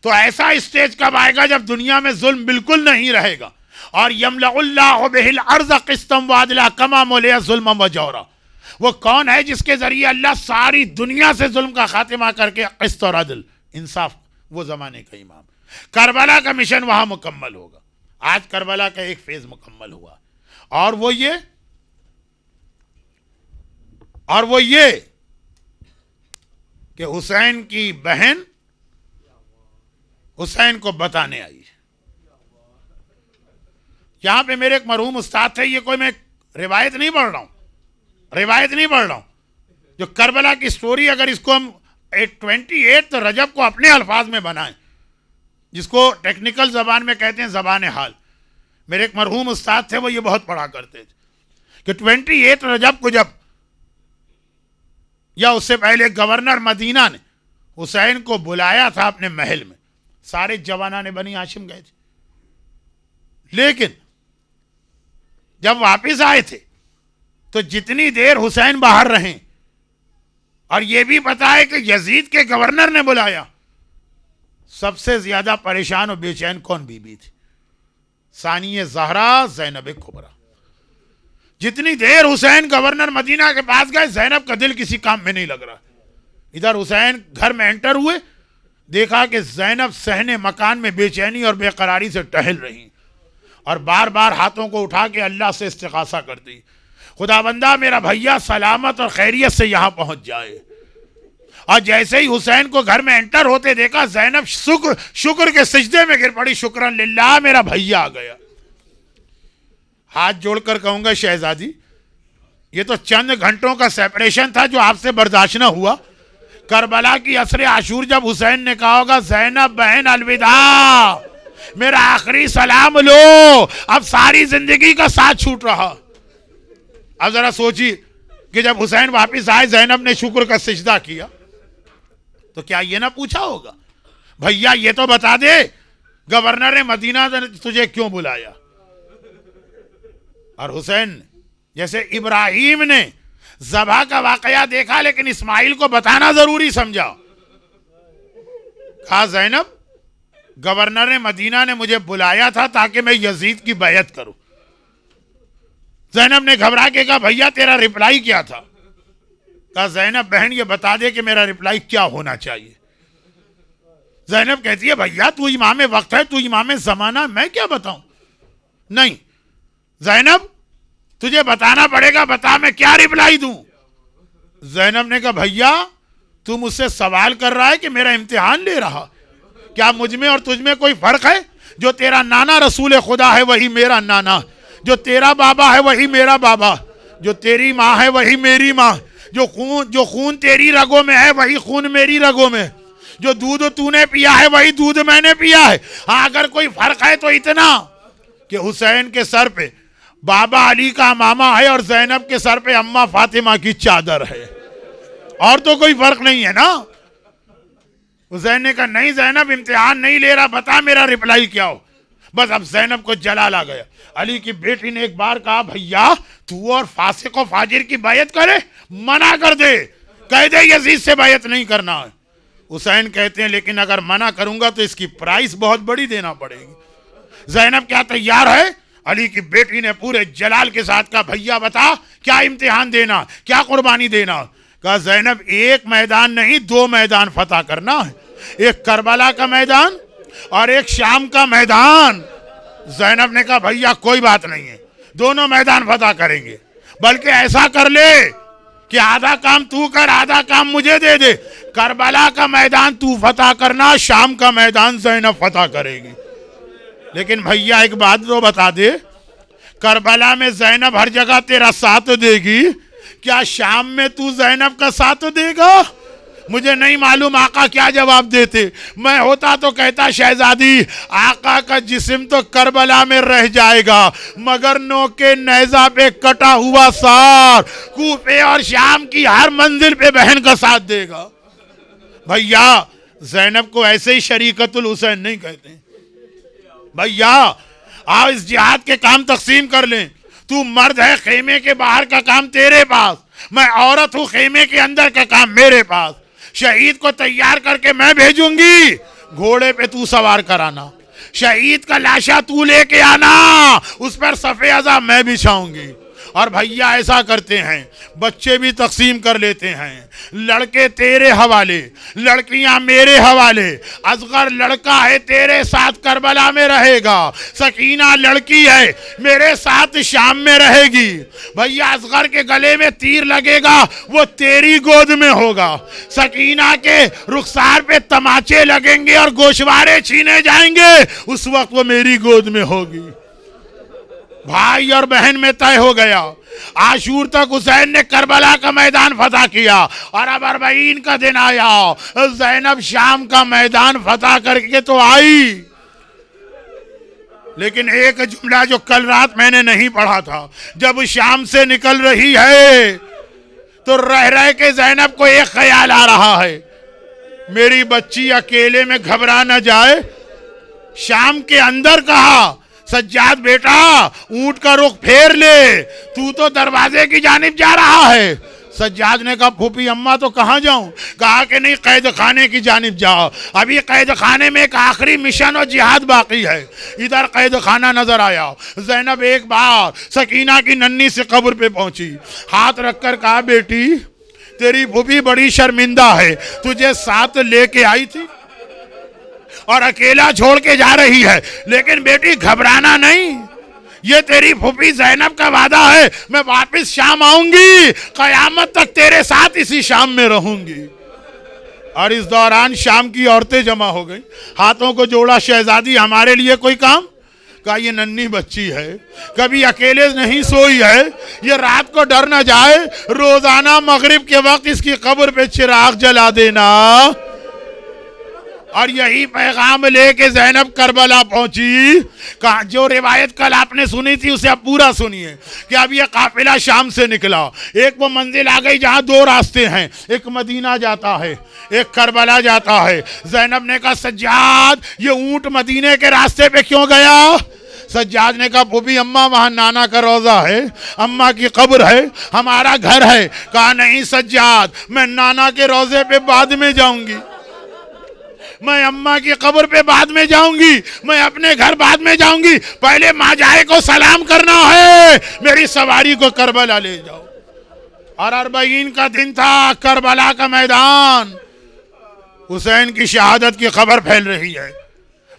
तो ऐसा स्टेज कब आएगा जब दुनिया में जुल्म बिल्कुल नहीं रहेगा, और यमलउल्लाहु बिहिल अर्ज़ क़िस्तम व अदला कमा मौलिया जुल्म व जौरा। वो कौन है जिसके जरिए अल्लाह सारी दुनिया से जुल्म का खात्मा करके क़िस्त और अदल इंसाफ, वो जमाने का इमाम। करबला का मिशन वहां मुकम्मल होगा। आज करबला का एक फेज मुकम्मल हुआ, और वो ये कि हुसैन की बहन हुसैन को बताने आई। यहां पे मेरे एक मरहूम उस्ताद थे, ये कोई मैं रिवायत नहीं पढ़ रहा हूं, जो करबला की स्टोरी, अगर इसको हम 28 रजब को अपने अल्फाज में बनाएं, जिसको टेक्निकल जबान में कहते हैं जबान हाल, मेरे एक मरहूम उस्ताद थे, वो ये बहुत पढ़ा करते थे कि 28 रजब को जब, या उससे पहले गवर्नर मदीना ने हुसैन को बुलाया था अपने महल में, सारे जवाना ने बनी हाशिम गए थे, लेकिन जब वापस आए थे तो जितनी देर हुसैन बाहर रहे, और यह भी पता है कि यजीद के गवर्नर ने बुलाया, सबसे ज्यादा परेशान और बेचैन कौन बीबी थी? सानिया ज़हरा ज़ैनब कुबरा। जितनी देर हुसैन गवर्नर मदीना के पास गए, ज़ैनब का दिल किसी काम में नहीं लग रहा। इधर हुसैन घर में एंटर हुए, देखा कि ज़ैनब सहने मकान में बेचैनी और बेकरारी से टहल रही, और बार बार हाथों को उठा के अल्लाह से इस्तिग़ासा करती, खुदाबंदा मेरा भैया सलामत और खैरियत से यहां पहुंच जाए। और जैसे ही हुसैन को घर में एंटर होते देखा, ज़ैनब शुक्र के सिजदे में गिर पड़ी, शुक्रन लिल्लाह मेरा भैया आ गया। हाथ जोड़कर कहूंगा शहजादी, ये तो चंद घंटों का सेपरेशन था जो आपसे बर्दाश्त न हुआ। करबला की असरे आशूर जब हुसैन ने कहा होगा, ज़ैनब बहन अलविदा, मेरा आखिरी सलाम लो, अब सारी जिंदगी का साथ छूट रहा। अब जरा सोचिए कि जब हुसैन वापस आए, ज़ैनब ने शुक्र का सिजदा किया, तो क्या ये ना पूछा होगा, भैया ये तो बता दे गवर्नर ने मदीना ने तुझे क्यों बुलाया? और हुसैन, जैसे इब्राहिम ने ज़बह का वाकया देखा लेकिन इस्माइल को बताना जरूरी समझा, कहा ज़ैनब गवर्नर ने मदीना ने मुझे बुलाया था ताकि मैं यजीद की बैयत करूं। ज़ैनब ने घबरा के कहा, भैया तेरा रिप्लाई क्या था? कहा, ज़ैनब बहन ये बता दे कि मेरा रिप्लाई क्या होना चाहिए। ज़ैनब कहती है, भैया तू इमाम वक्त है, तू इमाम ज़माना, मैं क्या बताऊं? नहीं ज़ैनब तुझे बताना पड़ेगा, बता मैं क्या रिप्लाई दूं। ज़ैनब ने कहा, भैया तू मुझसे सवाल कर रहा है कि मेरा इम्तिहान ले रहा? क्या मुझ में और तुझ में कोई फर्क है? जो तेरा नाना रसूल खुदा है वही मेरा नाना, जो तेरा बाबा है वही मेरा बाबा, जो तेरी माँ है वही मेरी माँ, जो खून तेरी रगों में है वही खून मेरी रगों में, जो दूध तूने पिया है वही दूध मैंने पिया है। हाँ अगर कोई फर्क है तो इतना कि हुसैन के सर पे बाबा अली का मामा है और ज़ैनब के सर पे अम्मा फातिमा की चादर है, और तो कोई फर्क नहीं है ना। हुसैन ने कहा, नहीं ज़ैनब इम्तिहान नहीं ले रहा, बता मेरा रिप्लाई क्या हो। बस अब ज़ैनब को जलाल आ गया। अली की बेटी ने एक बार कहा, भैया तू और फासिक और फाजिर की बैयत करे, मना कर दे, कह दे यजीद से बैयत नहीं करना है। हुसैन कहते हैं लेकिन अगर मना करूंगा तो इसकी प्राइस बहुत बड़ी देना पड़ेगी। ज़ैनब क्या तैयार है? अली की बेटी ने पूरे जलाल के साथ कहा भैया बता क्या इम्तिहान देना, क्या कुर्बानी देना? कहा ज़ैनब एक मैदान नहीं 2 मैदान फतह करना है, एक करबला का मैदान और एक शाम का मैदान। ज़ैनब ने कहा भैया कोई बात नहीं है, दोनों मैदान फतह करेंगे, बल्कि ऐसा कर ले कि आधा काम तू कर आधा काम मुझे दे दे। करबला का मैदान तू फतह करना, शाम का मैदान ज़ैनब फतह करेगी। लेकिन भैया एक बात तो बता दे, करबला में ज़ैनब हर जगह तेरा साथ देगी, क्या शाम में तू ज़ैनब का साथ देगा? मुझे नहीं मालूम आका क्या जवाब देते। मैं होता तो कहता शहजादी आका का जिस्म तो करबला में रह जाएगा, मगर नोके नेज़ा पे कटा हुआ सार कूफे और शाम की हर मंजिल पे बहन का साथ देगा। भैया ज़ैनब को ऐसे ही शरीकतुल हुसैन नहीं कहते। भैया आओ इस जिहाद के काम तकसीम कर लें। तू मर्द है, खेमे के बाहर का काम तेरे पास, मैं औरत हूं, खेमे के अंदर का काम मेरे पास। शहीद को तैयार करके मैं भेजूंगी, घोड़े पे तू सवार कराना, शहीद का लाशा तू लेके आना, उस पर सफे अज़ा मैं बिछाऊंगी। और भैया ऐसा करते हैं, बच्चे भी तकसीम कर लेते हैं, लड़के तेरे हवाले, लड़कियां मेरे हवाले। असगर लड़का है तेरे साथ करबला में रहेगा, सकीना लड़की है मेरे साथ शाम में रहेगी। भैया असगर के गले में तीर लगेगा वो तेरी गोद में होगा, सकीना के रुखसार पे तमाचे लगेंगे और गोशवारे छीने जाएंगे, उस वक्त वो मेरी गोद में होगी। भाई और बहन में तय हो गया। आशूर तक हुसैन ने करबला का मैदान फतह किया और अब अरबईन का दिन आया, ज़ैनब शाम का मैदान फतह करके तो आई। लेकिन एक जुमला जो कल रात मैंने नहीं पढ़ा था, जब शाम से निकल रही है तो रह रह के ज़ैनब को एक ख्याल आ रहा है, मेरी बच्ची अकेले में घबरा न जाए। शाम के अंदर कहा सज्जाद बेटा ऊंट का रुख फेर ले, तू तो दरवाजे की जानिब जा रहा है। सज्जाद ने कहा फूफी अम्मा तो कहाँ जाऊं? कहा कि नहीं कैद खाने की जानिब जाओ, अभी कैद खाने में एक आखिरी मिशन और जिहाद बाकी है। इधर कैद खाना नजर आया। ज़ैनब एक बार सकीना की नन्ही से कब्र पे पहुंची, हाथ रखकर कहा बेटी तेरी फूफी बड़ी शर्मिंदा है, तुझे साथ लेके आई थी और अकेला छोड़ के जा रही है, लेकिन बेटी घबराना नहीं, ये तेरी फूफी ज़ैनब का वादा है, मैं वापस शाम आऊंगी, कयामत तक तेरे साथ इसी शाम में रहूंगी। और इस दौरान शाम की औरतें जमा हो गई, हाथों को जोड़ा, शहजादी हमारे लिए कोई काम? कहा ये नन्ही बच्ची है, कभी अकेले नहीं सोई है, ये रात को डर न जाए, रोजाना मगरिब के वक्त इसकी कब्र पे चिराग जला देना। और यही पैगाम लेके ज़ैनब करबला पहुंची। कहा जो रिवायत कल आपने सुनी थी उसे अब पूरा सुनिए कि अब ये काफिला शाम से निकला, एक वो मंजिल आ गई जहां 2 रास्ते हैं, एक मदीना जाता है, एक करबला जाता है। ज़ैनब ने कहा सज्जाद ये ऊंट मदीने के रास्ते पे क्यों गया? सज्जाद ने कहा फूफी अम्मा वहां नाना का रोजा है, अम्मा की कब्र है, हमारा घर है। कहा नहीं सज्जाद मैं नाना के रोजे पे बाद में जाऊंगी, मैं अम्मा की कब्र पे बाद में जाऊंगी, मैं अपने घर बाद में जाऊंगी, पहले माजाए को सलाम करना है, मेरी सवारी को करबला ले जाओ। और अरबईन का दिन था, करबला का मैदान, हुसैन की शहादत की खबर फैल रही है।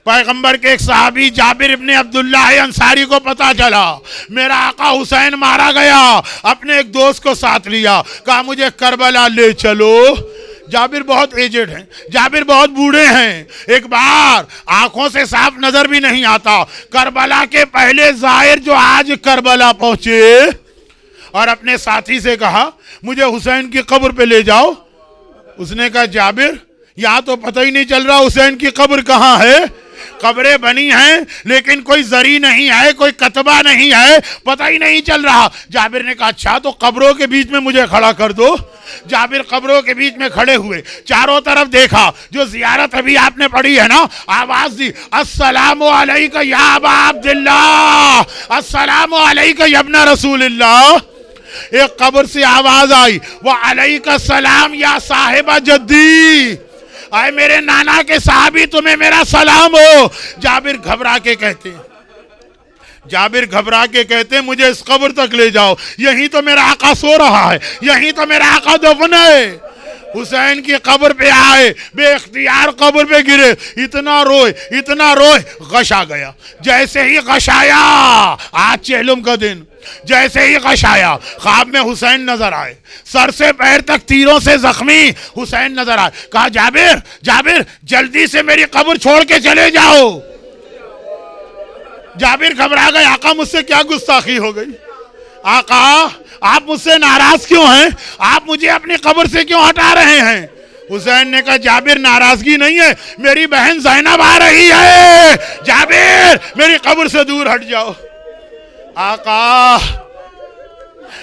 पैगंबर के एक सहाबी जाबिर इब्ने अब्दुल्लाह अंसारी को पता चला मेरा आका हुसैन मारा गया, अपने एक दोस्त को साथ लिया, कहा मुझे करबला ले चलो। जाबिर बहुत एजेड हैं, जाबिर बहुत बूढ़े हैं, एक बार आंखों से साफ नजर भी नहीं आता। करबला के पहले जाहिर जो आज करबला पहुंचे और अपने साथी से कहा मुझे हुसैन की कब्र पे ले जाओ। उसने कहा जाबिर यहाँ तो पता ही नहीं चल रहा हुसैन की कब्र कहाँ है, कब्रें बनी हैं लेकिन कोई जरी नहीं है, कोई कतबा नहीं है, पता ही नहीं चल रहा। जाबिर ने कहा अच्छा तो कब्रों के बीच में मुझे खड़ा कर दो। जाबिर कब्रों के बीच में खड़े हुए, चारों तरफ देखा, जो जियारत अभी आपने पढ़ी है ना, आवाज दी अस्सलामु अलैका या अबा अब्दुल्लाह, अस्सलामु अलैका या इब्न रसूलिल्लाह। एक कब्र से आवाज आई व अलैका सलाम या साहिबा जद्दी, आए मेरे नाना के साहबी, तुम्हें मेरा सलाम हो। जाबिर घबरा के कहते हैं मुझे इस कब्र तक ले जाओ, यहीं तो मेरा आका सो रहा है, यहीं तो मेरा आका दफन है। हुसैन की कब्र पे आए, बेख्तियार कब्र पे गिरे, इतना रोए, गश आ गया। जैसे ही गश आया, आज चेलुम का दिन, जैसे ही गश आया, ख्वाब में हुसैन नजर आए, सर से पैर तक तीरों से जख्मी हुसैन नजर आए। कहा जाबिर जल्दी से मेरी कब्र छोड़ के चले जाओ। जाबिर घबरा गए, आका मुझसे क्या गुस्ताखी हो गई, आका आप मुझसे नाराज क्यों हैं, आप मुझे अपनी कब्र से क्यों हटा रहे हैं। हुसैन ने कहा जाबिर नाराजगी नहीं है, मेरी बहन ज़ैनब आ रही है, जाबिर मेरी कब्र से दूर हट जाओ। आका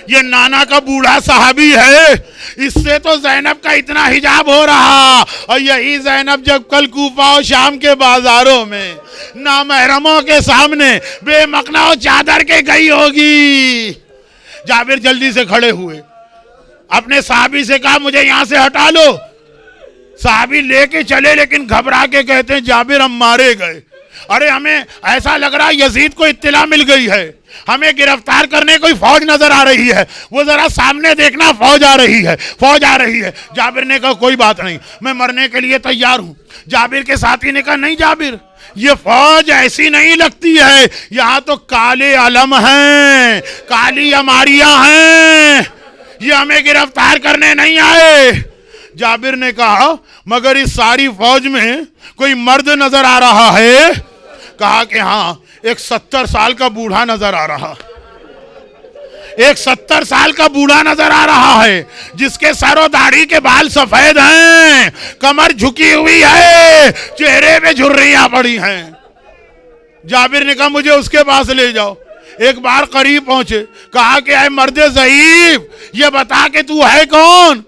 ये नाना का बूढ़ा साहबी है, इससे तो ज़ैनब का इतना हिजाब हो रहा, और यही ज़ैनब जब कल कूफा और शाम के बाजारों में नामहरमों के सामने बेमकना चादर के गई होगी। जाबिर जल्दी से खड़े हुए, अपने साहबी से कहा मुझे यहां से हटा लो। साहबी लेके चले, लेकिन घबरा के कहते हैं जाबिर हम मारे गए। अरे हमें ऐसा लग रहा है यजीद को इत्तिला मिल गई है, हमें गिरफ्तार करने कोई फौज नजर आ रही है, वो जरा सामने देखना, फौज आ रही है। जाबिर ने कहा कोई बात नहीं, मैं मरने के लिए तैयार हूं। जाबिर के साथी ने कहा नहीं जाबिर, ये फौज ऐसी नहीं लगती है, यहाँ तो काले आलम हैं, काली अमारियां हैं, ये हमें गिरफ्तार करने नहीं आए। जाबिर ने कहा मगर इस सारी फौज में कोई मर्द नजर आ रहा है। कहा कि हाँ, एक 70 साल का बूढ़ा नजर आ रहा, एक 70 साल का बूढ़ा नजर आ रहा है, जिसके सर और दाढ़ी के बाल सफेद हैं, कमर झुकी हुई है, चेहरे पे झुर्रियां पड़ी हैं। जाबिर ने कहा मुझे उसके पास ले जाओ। एक बार करीब पहुंचे, कहा कि ऐ मर्दे ज़ईफ, ये बता के तू है कौन।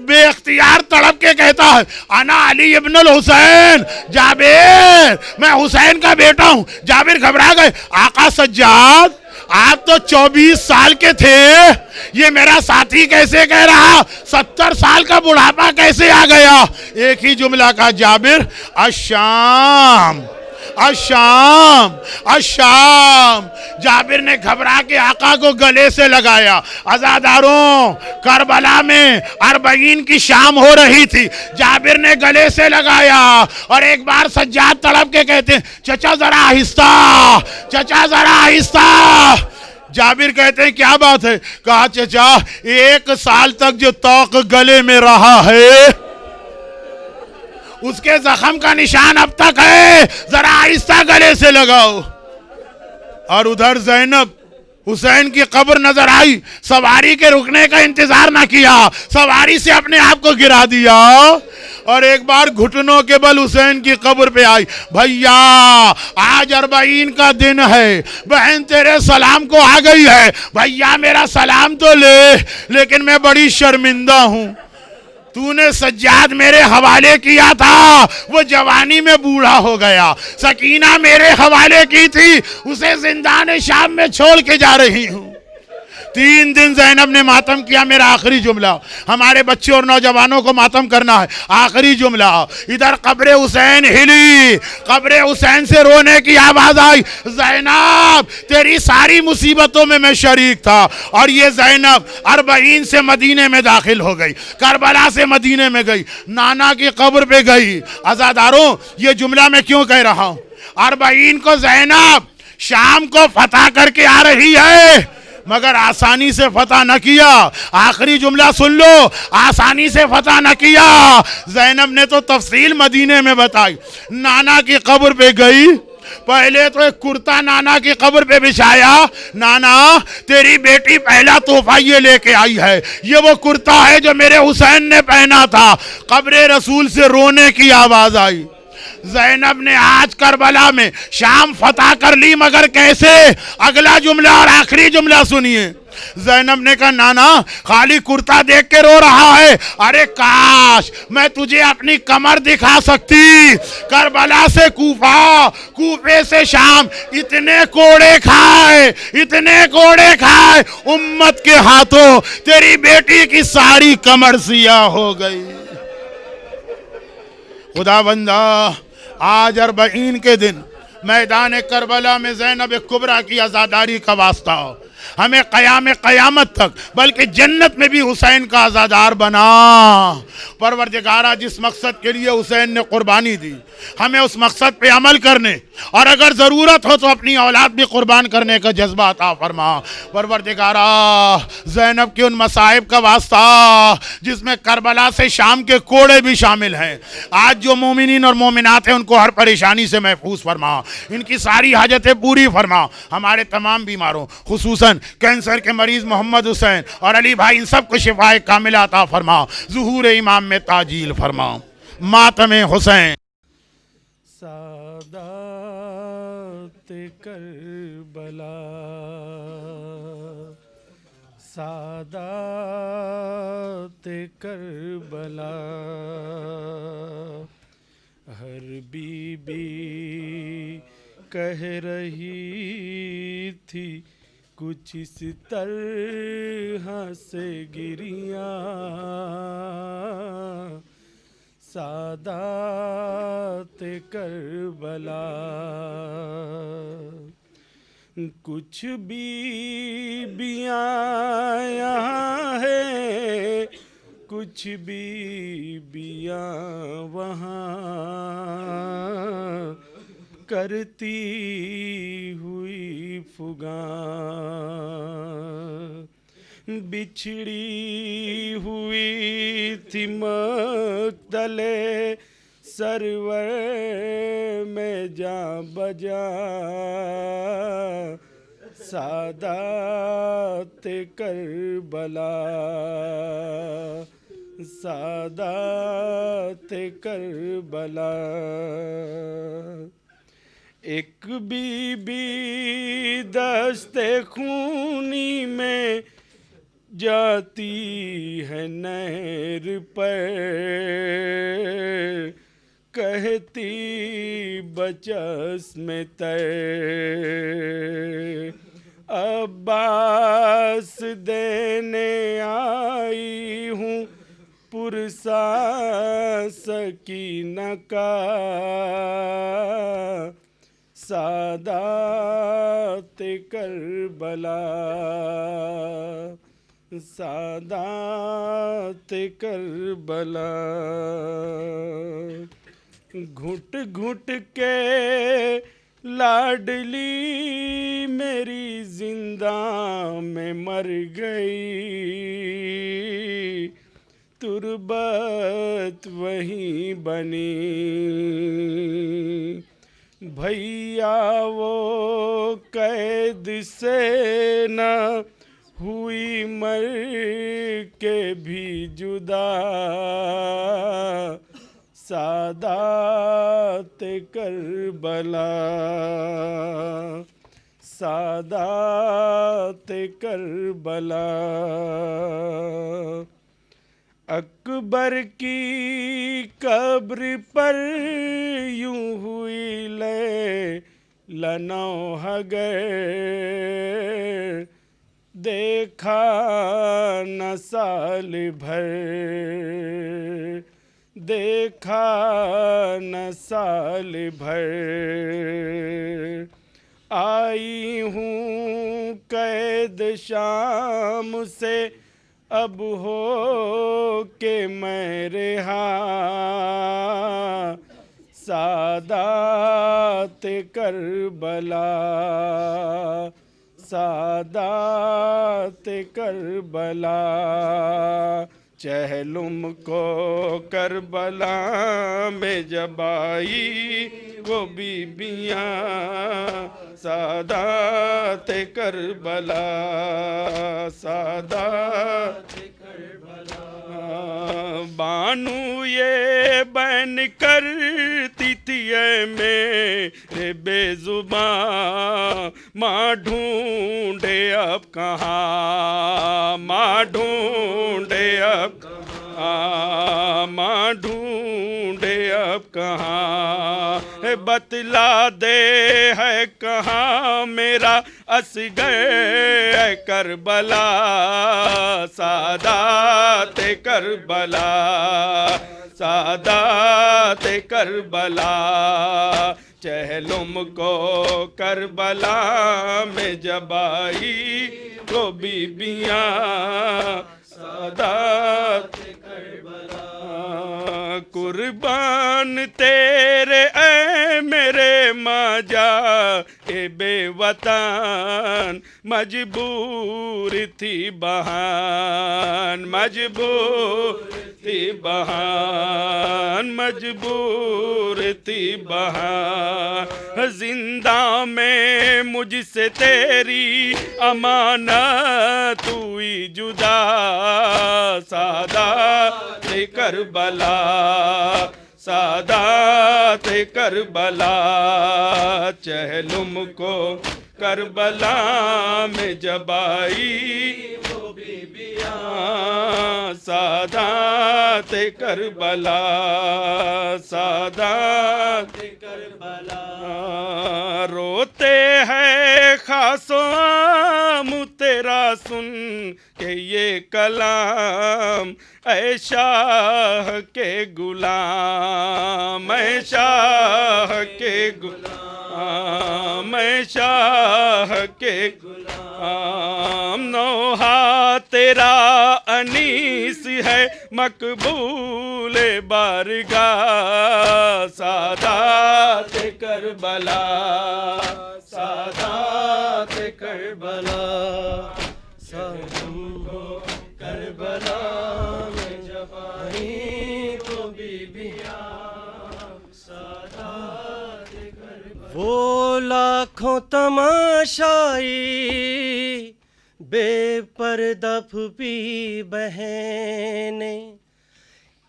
बेख्तियार तड़प के कहता है अना अली इब्नुल हुसैन, जाबिर मैं हुसैन का बेटा हूं। जाबिर घबरा गए, आका सज्जाद आप तो 24 साल के थे, ये मेरा साथी कैसे कह रहा 70 साल का बुढ़ापा कैसे आ गया। एक ही जुमला का जाबिर, अशाम अशाम अशाम। जाबिर ने घबरा के आका को गले से लगाया। अज़ादारों, करबला में 40 की शाम हो रही थी, जाबिर ने गले से लगाया, और एक बार सज्जाद तड़प के कहते हैं चचा जरा आहिस्ता, चचा जरा आहिस्ता। जाबिर कहते हैं क्या बात है। कहा चचा 1 साल तक जो तौक गले में रहा है उसके जख्म का निशान अब तक है, जरा आहिस्ता गले से लगाओ। और उधर ज़ैनब हुसैन की कब्र नजर आई, सवारी के रुकने का इंतजार ना किया, सवारी से अपने आप को गिरा दिया, और एक बार घुटनों के बल हुसैन की कब्र पे आई। भैया आज 40 का दिन है, बहन तेरे सलाम को आ गई है, भैया मेरा सलाम तो ले, लेकिन मैं बड़ी शर्मिंदा हूं, तूने सज्जाद मेरे हवाले किया था, वो जवानी में बूढ़ा हो गया, सकीना मेरे हवाले की थी, उसे जिंदान शाम में छोड़ के जा रही हूं। 3 दिन ज़ैनब ने मातम किया। मेरा आखिरी जुमला, हमारे बच्चे और नौजवानों को मातम करना है, आखिरी जुमला। इधर कब्र हुसैन हिली, कब्र हुसैन से रोने की आवाज आई, ज़ैनब तेरी सारी मुसीबतों में मैं शरीक था। और ये ज़ैनब 40 से मदीने में दाखिल हो गई, करबला से मदीने में गई, नाना की कब्र पे गई। अज़ादारों, ये जुमला मैं क्यों कह रहा हूं, 40 को ज़ैनब शाम को फतह करके आ रही है, मगर आसानी से फतह न किया। आखिरी जुमला सुन लो, आसानी से फतह न किया। ज़ैनब ने तो तफसील मदीने में बताई। नाना की कब्र पे गई, पहले तो एक कुर्ता नाना की कब्र पे बिछाया, नाना तेरी बेटी पहला तोहफा ये लेके आई है, ये वो कुर्ता है जो मेरे हुसैन ने पहना था। कब्र रसूल से रोने की आवाज आई। ज़ैनब ने आज करबला में शाम फतह कर ली, मगर कैसे। अगला जुमला और आखिरी जुमला सुनिए। ज़ैनब ने कहा नाना खाली कुर्ता देख के रो रहा है, अरे काश मैं तुझे अपनी कमर दिखा सकती। करबला से कूफा, कूफे से शाम, इतने कोड़े खाए, इतने कोड़े खाए, उम्मत के हाथों तेरी बेटी की सारी कमर सिया हो गई। खुदावंदा आज अरबईन के दिन मैदान करबला में ज़ैनब कुबरा की आज़ादारी का वास्ता हो, हमें क़यामत तक बल्कि जन्नत में भी हुसैन का आज़ादार बना। परवरदिगारा जिस मकसद के लिए हुसैन ने कुर्बानी दी, हमें उस मकसद पे अमल करने और अगर ज़रूरत हो तो अपनी औलाद भी कुर्बान करने का जज्बा अता फरमा। परवरदिगारा ज़ैनब के उन मसाइब का वास्ता जिसमें करबला से शाम के कोड़े भी शामिल हैं, आज जो मोमिनीन और मोमिनात हैं उनको हर परेशानी से महफूज फरमा, इनकी सारी हाजतें पूरी फरमा। हमारे तमाम बीमारों खुसूसन कैंसर के मरीज मोहम्मद हुसैन और अली भाई, इन सबको शिफाए कामिला अता फरमा। ज़ुहूर इमाम में ताजील फरमा। मातम हुसैन। सादात करबला, सादात करबला, हर बीबी कह रही थी कुछ इस तरह से गिरियाँ, सादात करबला। कुछ बीबियाँ यहाँ है, कुछ बीबियाँ वहाँ, करती हुई फुगा, बिछड़ी हुई थी मक्तले सरवर में जा बजा, सादात करबला, सादात करबला। एक बीबी दस्ते खूनी में जाती है नहर पर, कहती बचस में तैर, अब्बास देने आई हूँ पुरसा सकीना का, सादात करबला, सादात करबला। घुट घुट के लाडली मेरी जिंदा में मर गई, तुरबत वहीं बनी, भैया वो कैद से न हुई मर के भी जुदा, सादात करबला, सादात करबला। अकबर की कब्र पर यूं हुई ले लनो हगर, देखा न साल भर, देखा न साल भर, आई हूँ कैद शाम से अब हो के मैं रिहा, सादात करबला, सादात करबला। चहलुम को करबला में जब आई वो बीबियाँ, सादात करबला, सादात करबला। बानू ये बन करती थी मेरे बेजुबां, माँ ढूंढे अब कहाँ, माँ ढूंढे अब कहाँ, माँ ढूंढे अब कहाँ, बतला दे है कहाँ मेरा असगर है करबला, सादात करबला, सादात करबला। चहलुम को करबला में जब आई वो बीबियाँ सादात करबला। कुर्बान तेरे ऐ मेरे माजा ए बेवतन, मजबूर थी बहन, मजबूर थी बहन, मजबूर थी बहन। जिंदा में मुझसे तेरी अमानत हुई जुदा, सादात करबला, सादात करबला। चहलुम को करबला में जब आई वो बीबियाँ सादात करबला, सादात करबला। रोते हैं खासो आम तेरा सुन के ये कलाम, ऐ शाह के गुलाम, ऐ शाह के गुलाम, ऐ शाह के गुलाम। नौहा तेरा अनीस है मकबूल बारगाह, सादात करबला, सादात करबला। करबला में जब आई तो बीबियाँ सादात करबला। वो लाखों तमाशाई बेपर्दा फूफी बहने,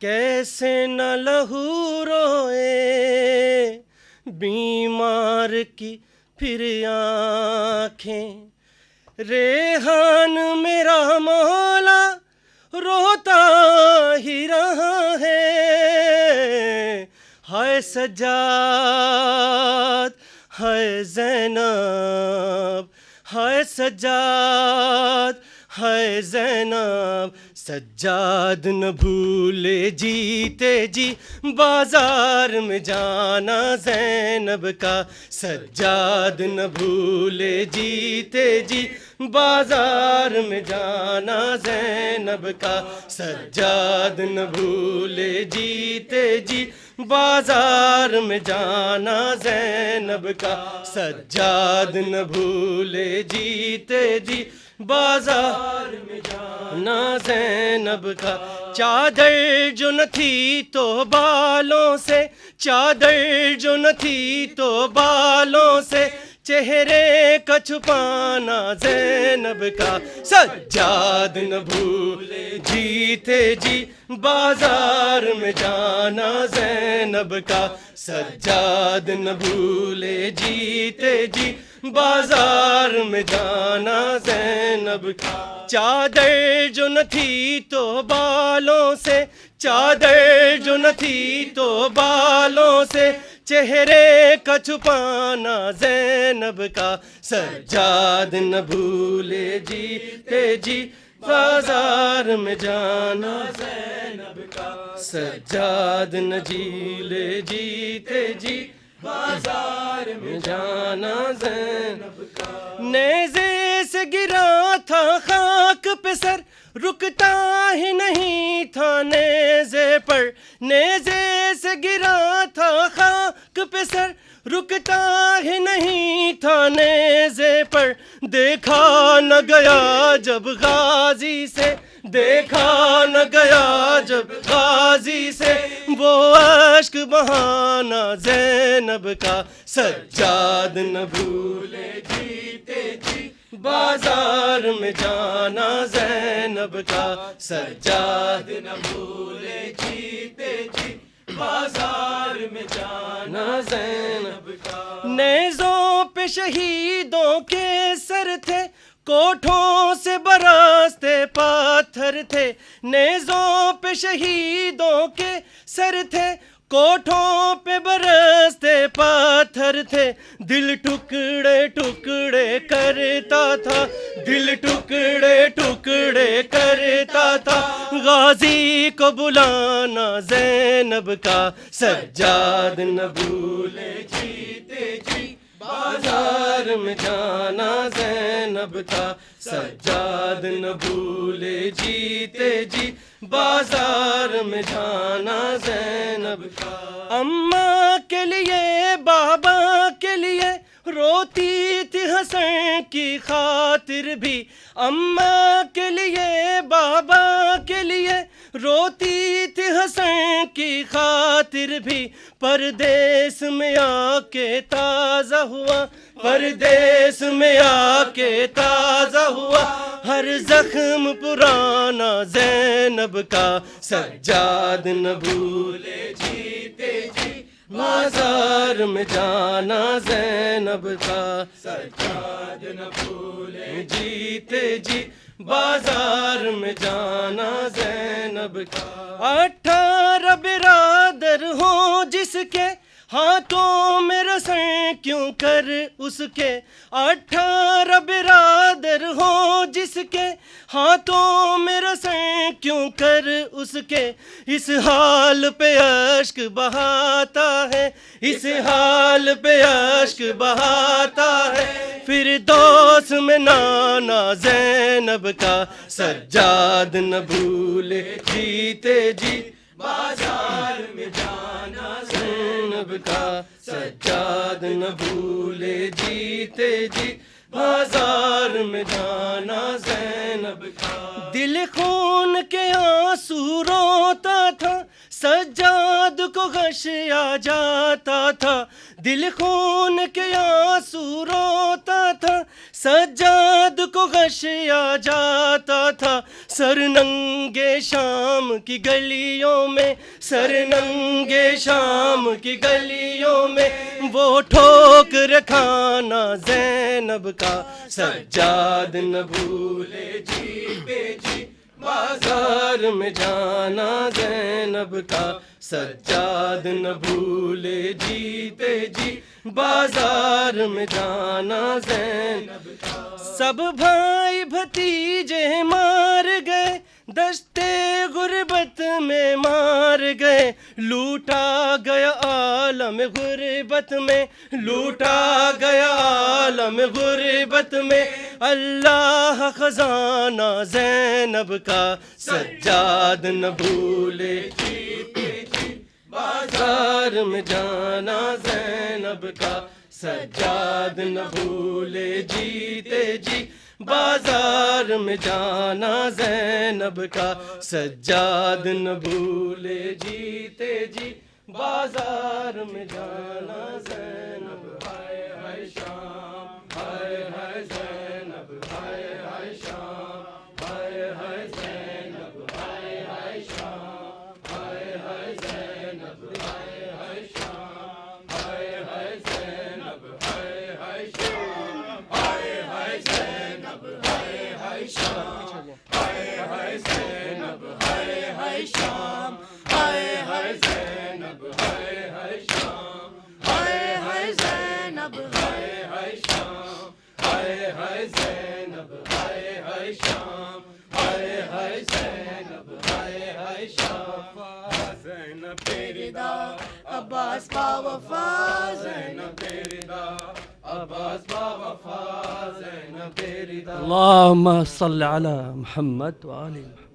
कैसे न लहू रोए बीमार की फिर आँखें। रेहान मेरा मौला रोता ही रहा है, हाय सज्जाद हाय ज़ैनब, हाय सज्जाद हाय ज़ैनब। सज्जाद न भूले जीते जी बाजार में जाना ज़ैनब का, सज्जाद न भूले जीते जी बाजार में जाना ज़ैनब का, सज्जाद न भूले जीते जी बाजार में जाना ज़ैनब का, सज्जाद न भूले जीते जी बाजार में जाना ज़ैनब का। चादर जो न थी तो बालों से, चादर जो न थी तो बालों से, चेहरे का छुपाना ज़ैनब का, सज्जाद न भूले जीते जी बाजार में जाना ज़ैनब का, सज्जाद न भूले जीते जी बाजार में जाना ज़ैनब का। चादर जो न थी तो बालों से, चादर जो न थी तो बालों से, चेहरे का छुपाना ज़ैनब का, सज्जाद न भूले जीते जी बाजार में जाना ज़ैनब का, सज्जाद न झीले जीते जी बाजार में जाना ज़ैनब का। नेज़े से गिरा था खाक पे सर, रुकता ही नहीं था नेज़े पर, नेज़े से गिरा था खाक पे सर, रुकता ही नहीं था नेज़े पर। देखा न गया जब गाजी से, देखा न गया जब गाजी से, वो अश्क बहाना ज़ैनब का, सज्जाद न भूले जीते जी बाजार में जाना ज़ैनब का, सज्जाद न भूले जीते जी बाजार में जाना ज़ैनब का। नेज़ों पे शहीदों के सर थे, कोठों से बरसते पाथर थे, नेज़ों पे शहीदों के सर थे, कोठों पे बरसते पत्थर थे, दिल टुकड़े टुकड़े करता था, दिल टुकड़े टुकड़े करता था। गाजी को बुलाना ज़ैनब का, सज्जाद न भूले जीते जी, बाजार में जाना ज़ैनब का, सज्जाद न भूले जीते जी, बाजार में जाना ज़ैनब का। अम्मा के लिए बाबा के लिए रोती थी हसन की खातिर भी, अम्मा के लिए बाबा के लिए रोती थी हसन की खातिर भी। परदेस में आके ताज़ा हुआ, परदेस में आके ताज़ा हुआ, हर जख्म पुराना ज़ैनब का, सज्जाद न भूले जीते जी, बाजार में जाना ज़ैनब का, सज्जाद न भूले जीते जी, बाजार में जाना ज़ैनब का। 18 बिरादर हो जिसके, हाथों में रस्म क्यों कर उसके। 18 बिरादर हो जिसके, हाथों में रस्म क्यों कर उसके। इस हाल पे अश्क बहाता है, इस हाल पे अश्क बहाता है, फिर दोस्त में नाना ज़ैनब का, सज्जाद न भूले जीते जी, बाजार में जाना ज़ैनब का, सज्जाद न भूले जीते जी, बाजार में जाना ज़ैनब का। दिल खून के आंसू रोता था, सज्जाद को गश आ जाता था, दिल खून के आंसू रोता था, सज्जाद को गश आ जाता था। सरनंगे शाम की गलियों में, सरनंगे शाम की गलियों में, वो ठोकर खाना ज़ैनब का, सज्जाद न भूले जीते जी, बाजार में जाना ज़ैनब का, सज्जाद न भूले जीते जी, बाजार में जाना ज़ैनब का। सब भाई भतीजे मार गए, दस्ते गुर्बत में मार गए, लूटा गया आलम गुर्बत में, लूटा गया आलम गुर्बत में। अल्लाह खजाना ज़ैनब का, सज्जाद न भूले जीते जी, बाजार में जाना ज़ैनब का, सज्जाद न भूले जीते जी, बाजार में जाना ज़ैनब का, सज्जाद न भूले जीते जी, बाजार में जाना ज़ैनब। हाय हाय शाम, हाय हाय ज़ैनब, हाय हाय शाम, हाय हाय ज़ैनब, हाय हाय शाम, हाय हाय ज़ैनब, हाय हाय शाम, हाय हाय ज़ैनब, हाय हाय शाम, हाय हाय ज़ैनब, हाय हाय शाम, हाय हाय ज़ैनब, हाय हाय शाम, हाय हाय ज़ैनब, हाय हाय शाम, हाय हाय ज़ैनब, हाय हाय शाम, हाय हाय ज़ैनब, हाय हाय शाम, हाय हाय ज़ैनब, हाय हाय शाम। ज़ैनब तेरी दा अब्बास बावफा, ज़ैनब तेरी दा अब्बास बावफा, ज़ैनब तेरी दा। अल्लाहुम्मा सल्लि अला मुहम्मद व आलि मुहम्मद।